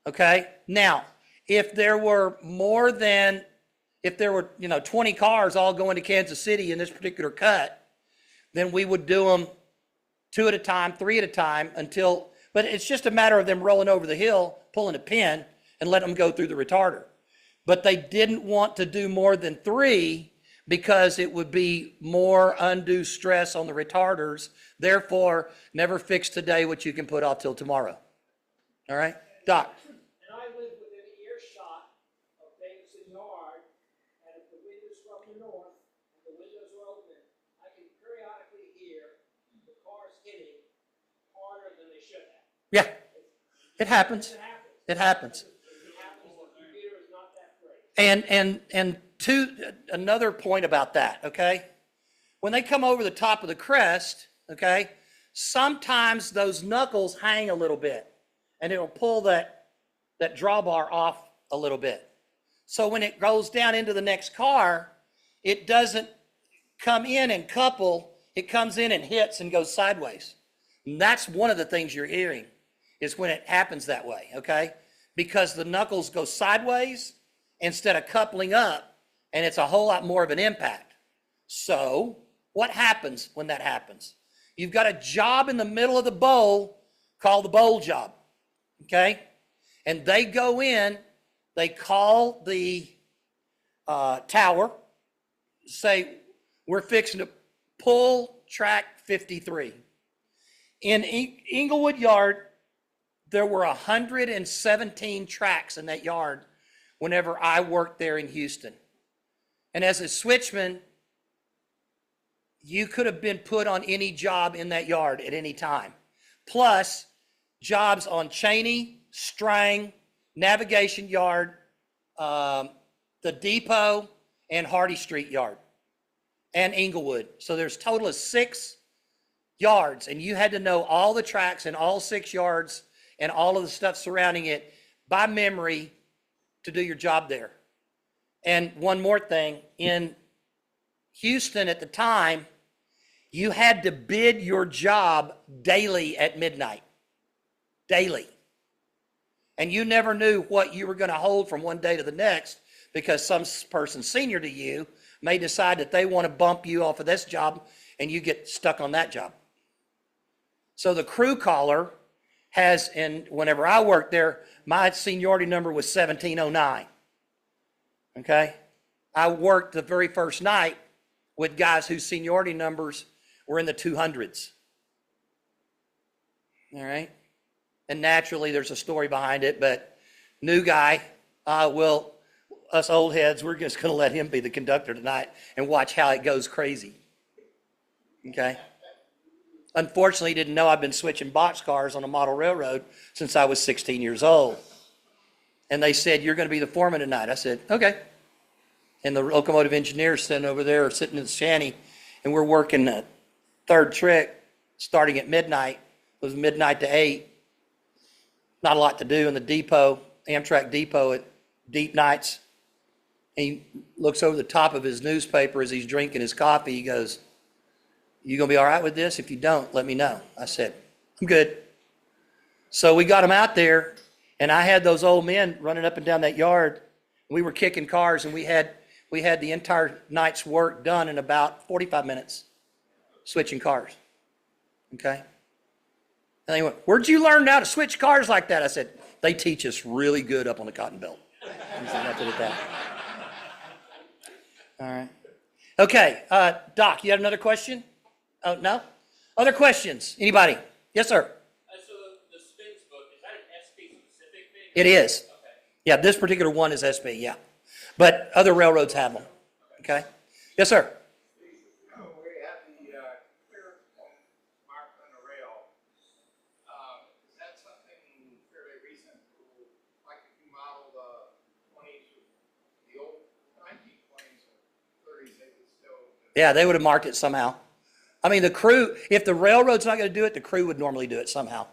Okay? Now, if there were 20 cars all going to Kansas City in this particular cut, then we would do them 2 at a time, 3 at a time but it's just a matter of them rolling over the hill, pulling a pin, and letting them go through the retarder. But they didn't want to do more than 3 because it would be more undue stress on the retarders. Therefore, never fix today what you can put off till tomorrow. All right? Doc. And I live within earshot of Davidson Yard, and if the wind is from the north and the windows are open, I can periodically hear the cars hitting harder than they should have. Yeah, it happens. It happens. And another point about that, okay? When they come over the top of the crest, okay, sometimes those knuckles hang a little bit, and it'll pull that drawbar off a little bit. So when it goes down into the next car, it doesn't come in and couple, it comes in and hits and goes sideways. And that's one of the things you're hearing, is when it happens that way, okay? Because the knuckles go sideways instead of coupling up, and it's a whole lot more of an impact. So what happens when that happens? You've got a job in the middle of the bowl called the bowl job, okay? And they go in, they call the tower, say, we're fixing to pull track 53. In Inglewood Yard, there were 117 tracks in that yard whenever I worked there in Houston. And as a switchman, you could have been put on any job in that yard at any time. Plus, jobs on Cheney, Strang, Navigation Yard, the Depot, and Hardy Street Yard, and Inglewood. So there's a total of 6 yards, and you had to know all the tracks in all 6 yards and all of the stuff surrounding it by memory to do your job there. And one more thing, in Houston at the time, you had to bid your job daily at midnight. Daily. And you never knew what you were going to hold from one day to the next, because some person senior to you may decide that they want to bump you off of this job and you get stuck on that job. So the crew caller has, and whenever I worked there, my seniority number was 1709. Okay? I worked the very first night with guys whose seniority numbers were in the 200s. All right? And naturally, there's a story behind it, but new guy, us old heads, we're just going to let him be the conductor tonight and watch how it goes crazy. Okay? Unfortunately, he didn't know I've been switching boxcars on a model railroad since I was 16 years old. And they said, you're going to be the foreman tonight. I said, okay. And the locomotive engineer's sitting over there, sitting in the shanty, and we're working the third trick starting at midnight. It was midnight to 8. Not a lot to do in the depot, Amtrak depot at deep nights. And he looks over the top of his newspaper as he's drinking his coffee. He goes, you gonna be all right with this? If you don't, let me know. I said, I'm good. So we got him out there, and I had those old men running up and down that yard. We were kicking cars, and we had the entire night's work done in about 45 minutes, switching cars. Okay? And they went, where'd you learn how to switch cars like that? I said, they teach us really good up on the Cotton Belt. He said, that's it at that. All right. Okay, Doc, you had another question? Oh, no? Other questions? Anybody? Yes, sir. So the Spins book, is that an SB specific thing? It is. Okay. Yeah, this particular one is SB, yeah. But other railroads have them. Okay? Yes, sir. We have the clear mark on the rail. Is that something fairly recent? Like if you model the 20s, the old 1920s or 30s, they would still. Yeah, they would have marked it somehow. I mean, the crew, if the railroad's not going to do it, the crew would normally do it somehow.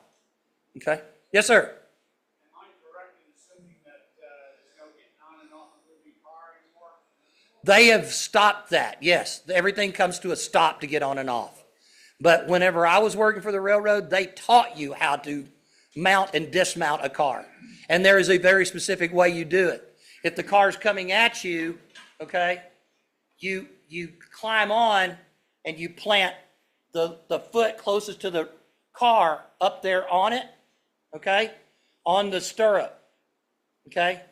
Okay? Yes, sir. Am I correct in assuming that there's no getting on and off of the car anymore? They have stopped that, yes. Everything comes to a stop to get on and off. But whenever I was working for the railroad, they taught you how to mount and dismount a car. And there is a very specific way you do it. If the car's coming at you, okay, you climb on and you plant the foot closest to the car up there on it, okay, on the stirrup, okay?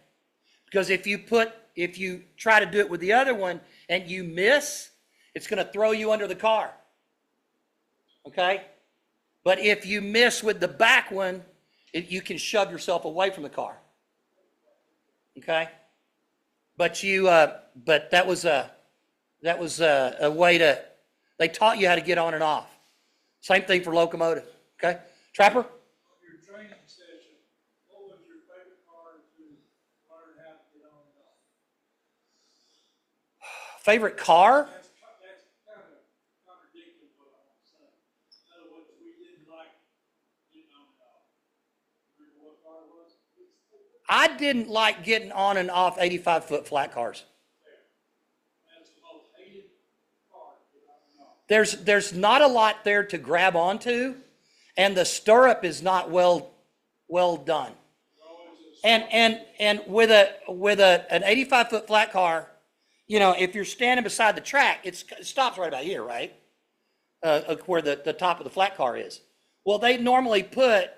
Because if you try to do it with the other one and you miss, it's going to throw you under the car, okay? But if you miss with the back one, you can shove yourself away from the car, okay? But but that was a way to. They taught you how to get on and off. Same thing for locomotive, okay? Trapper? Your training session, what was your favorite car to learn how to get on and off? Favorite car? That's kind of contradicting what I want to say. In other words, we didn't like getting on and off. Remember what car it was? I didn't like getting on and off 85-foot flat cars. That's the most hated car to get on and off. There's not a lot there to grab onto, and the stirrup is not well done. And with an 85-foot flat car, you know, if you're standing beside the track, it stops right about here, right? Where the top of the flat car is. Well, they normally put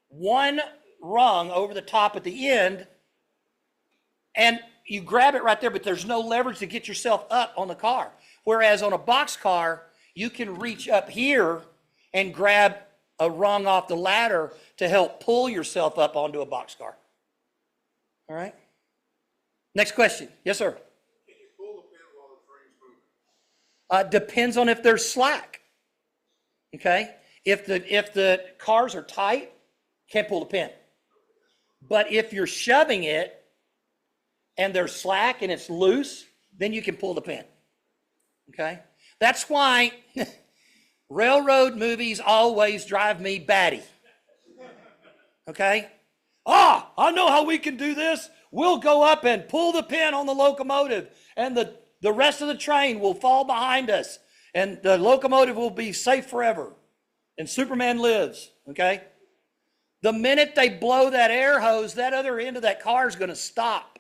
one rung over the top at the end, and you grab it right there, but there's no leverage to get yourself up on the car. Whereas on a box car, you can reach up here and grab a rung off the ladder to help pull yourself up onto a box car. All right? Next question. Yes, sir. Can you pull the pin while the train's moving? Depends on if there's slack. Okay? If the cars are tight, can't pull the pin. But if you're shoving it and there's slack and it's loose, then you can pull the pin. Okay? That's why railroad movies always drive me batty. Okay? I know how we can do this. We'll go up and pull the pin on the locomotive, and the rest of the train will fall behind us, and the locomotive will be safe forever. And Superman lives. Okay? The minute they blow that air hose, that other end of that car is going to stop.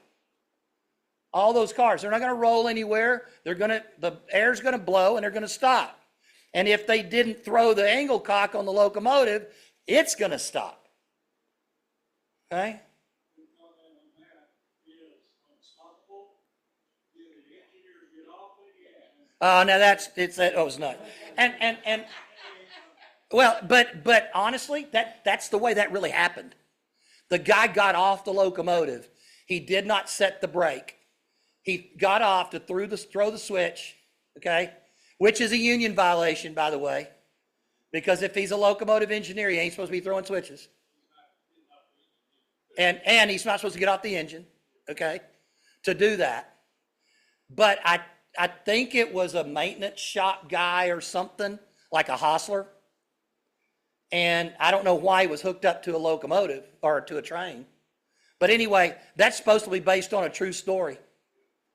All those cars, they're not going to roll anywhere. The air's going to blow and they're going to stop. And if they didn't throw the angle cock on the locomotive, it's going to stop. Okay? Oh, now it's not. And well, but honestly, that's the way that really happened. The guy got off the locomotive. He did not set the brake. He got off to throw the switch, okay? Which is a union violation, by the way. Because if he's a locomotive engineer, he ain't supposed to be throwing switches. And he's not supposed to get off the engine, okay, to do that. But I think it was a maintenance shop guy or something, like a hostler. And I don't know why he was hooked up to a locomotive or to a train. But anyway, that's supposed to be based on a true story.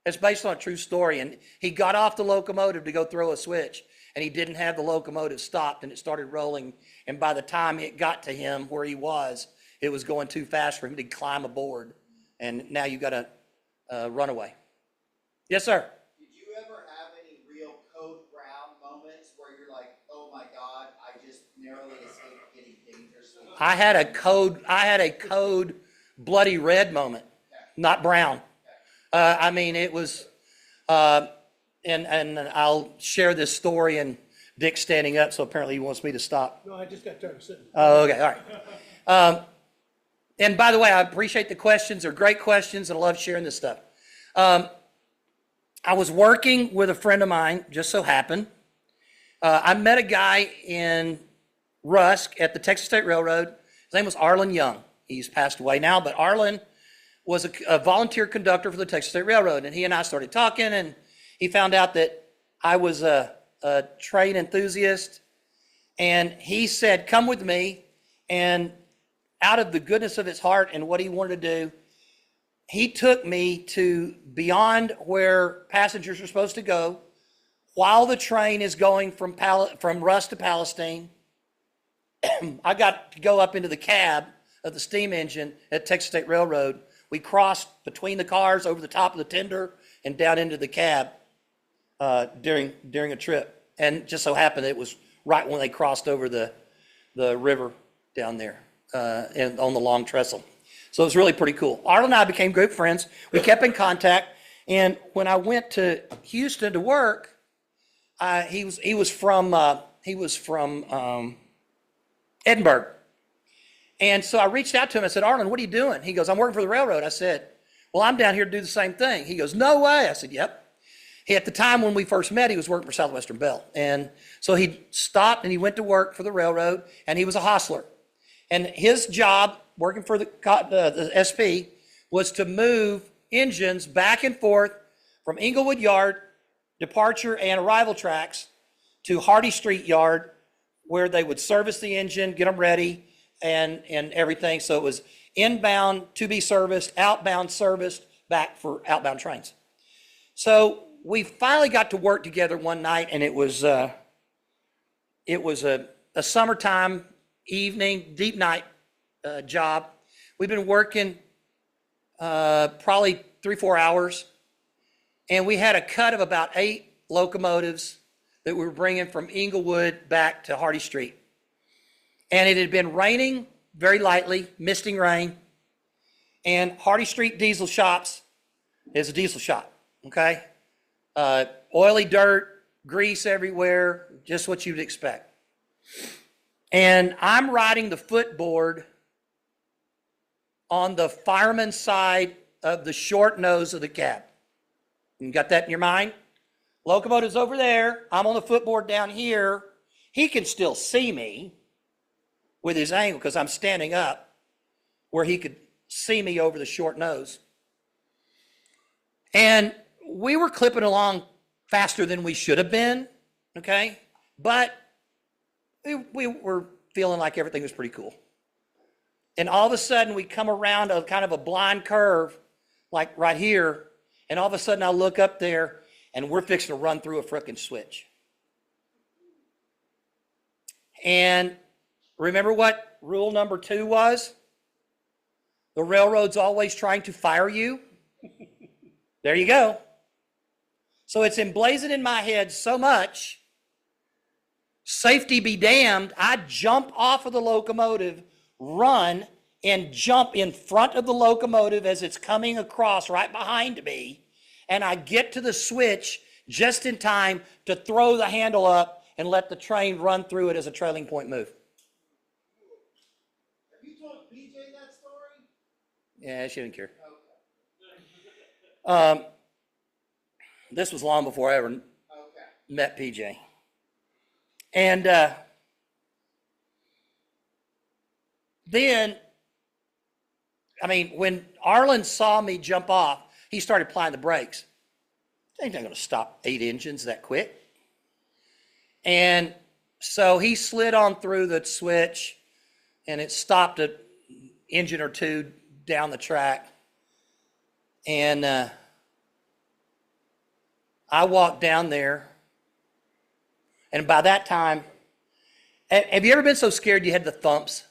It's based on a true story. And he got off the locomotive to go throw a switch, and he didn't have the locomotive stopped, and it started rolling. And by the time it got to him where he was, it was going too fast for him to climb aboard. And now you got a runaway. Yes, sir. Did you ever have any real code brown moments where you're like, oh my God, I just narrowly escaped getting dangerously? I had a code bloody red moment, not brown. I mean, it was, and I'll share this story, and Dick's standing up, so apparently he wants me to stop. No, I just got tired of sitting. Oh, okay, all right. And by the way, I appreciate the questions. They're great questions, and I love sharing this stuff. I was working with a friend of mine, just so happened. I met a guy in Rusk at the Texas State Railroad. His name was Arlen Young. He's passed away now, but Arlen was a volunteer conductor for the Texas State Railroad, and he and I started talking, and he found out that I was a train enthusiast, and he said, come with me, and out of the goodness of his heart and what he wanted to do, he took me to beyond where passengers are supposed to go while the train is going from Rusk to Palestine. I got to go up into the cab of the steam engine at Texas State Railroad. We crossed between the cars over the top of the tender and down into the cab during a trip. And just so happened it was right when they crossed over the river down there and on the long trestle. So it was really pretty cool. Arlen and I became good friends. We kept in contact. And when I went to Houston to work, he was from Edinburgh. And so I reached out to him. I said, Arlen, what are you doing? He goes, I'm working for the railroad. I said, well, I'm down here to do the same thing. He goes, no way. I said, yep. At the time when we first met, he was working for Southwestern Bell. And so he stopped and he went to work for the railroad, and he was a hostler. And his job, working for the SP, was to move engines back and forth from Inglewood Yard, departure and arrival tracks, to Hardy Street Yard, where they would service the engine, get them ready, and everything. So it was inbound to be serviced, outbound serviced, back for outbound trains. So we finally got to work together one night, and it was a summertime evening, deep night job. We've been working probably 3-4 hours, and we had a cut of about 8 locomotives that we were bringing from Inglewood back to Hardy Street. And it had been raining very lightly, misting rain, and Hardy Street diesel shops is a diesel shop, okay? Oily dirt, grease everywhere, just what you'd expect. And I'm riding the footboard on the fireman's side of the short nose of the cab. You got that in your mind? Locomotive's over there. I'm on the footboard down here. He can still see me with his angle because I'm standing up where he could see me over the short nose. And we were clipping along faster than we should have been, okay? But we were feeling like everything was pretty cool. And all of a sudden, we come around a kind of a blind curve, like right here, and all of a sudden I look up there, and we're fixing to run through a frickin' switch. And remember what rule number 2 was? The railroad's always trying to fire you. There you go. So it's emblazoned in my head so much, safety be damned, I jump off of the locomotive, run, and jump in front of the locomotive as it's coming across right behind me, and I get to the switch just in time to throw the handle up and let the train run through it as a trailing point move. Have you told BJ that story? Yeah, she didn't care. This was long before I ever met PJ. And then, I mean, when Arlen saw me jump off, he started applying the brakes. Ain't not going to stop 8 engines that quick. And so he slid on through the switch, and it stopped an engine or two down the track. And I walked down there, and by that time, have you ever been so scared you had the thumps?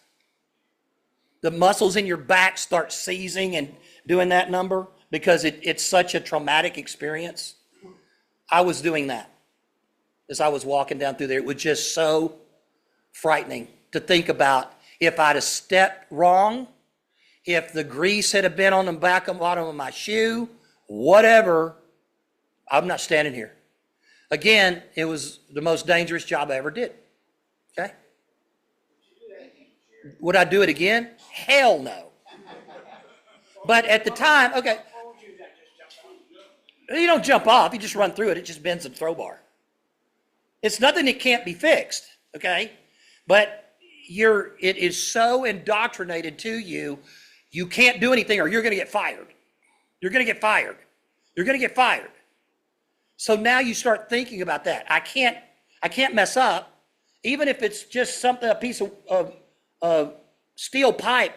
The muscles in your back start seizing and doing that number because it's such a traumatic experience. I was doing that as I was walking down through there. It was just so frightening to think about if I'd have stepped wrong, if the grease had been on the back and bottom of my shoe, whatever, I'm not standing here. Again, it was the most dangerous job I ever did. Okay? Would I do it again? Hell no. But at the time, okay, you don't jump off, you just run through it. It just bends a throw bar. It's nothing that can't be fixed, okay? But it is so indoctrinated to you, you can't do anything or you're going to get fired. You're going to get fired. You're going to get fired. So now you start thinking about that. I can't mess up, even if it's just something, a piece of steel pipe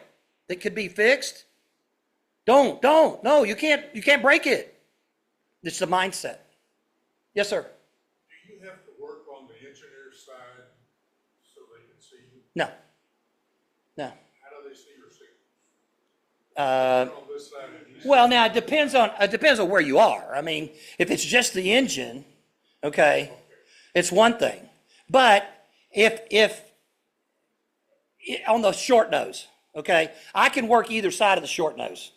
that could be fixed. No, you can't break it. It's the mindset. Yes, sir. Do you have to work on the engineer's side so they can see you? No. How do they see your signals? On this side and east Well, side? now it depends on where you are. I mean, if it's just the engine, okay, it's one thing. But if on the short nose, okay, I can work either side of the short nose.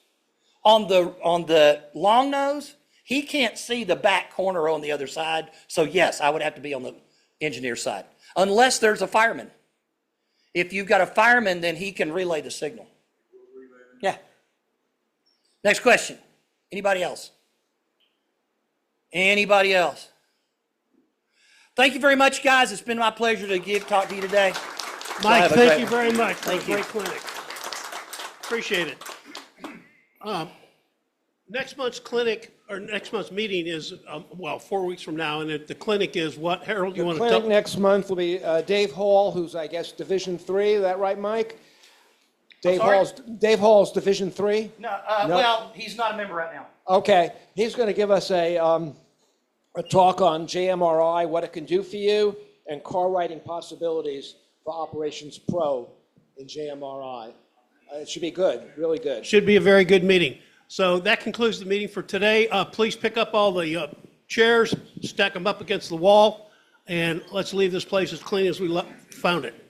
On the long nose, he can't see the back corner on the other side. So yes, I would have to be on the engineer side, unless there's a fireman. If you've got a fireman, then he can relay the signal. Yeah. Next question. Anybody else? Anybody else? Thank you very much, guys. It's been my pleasure to talk to you today. Mike, thank you very much for a Thank you. great clinic. Appreciate it. Next month's clinic, or next month's meeting is, 4 weeks from now, and the clinic is what? Harold, you The want to clinic tell? next month will be Dave Hall, who's, I guess, Division 3, is that right, Mike? Dave Hall's Division 3? No, well, he's not a member right now. Okay, he's going to give us a talk on JMRI, what it can do for you, and car writing possibilities for Operations Pro in JMRI. It should be good, really good. Should be a very good meeting. So that concludes the meeting for today. Please pick up all the chairs, stack them up against the wall, and let's leave this place as clean as we found it.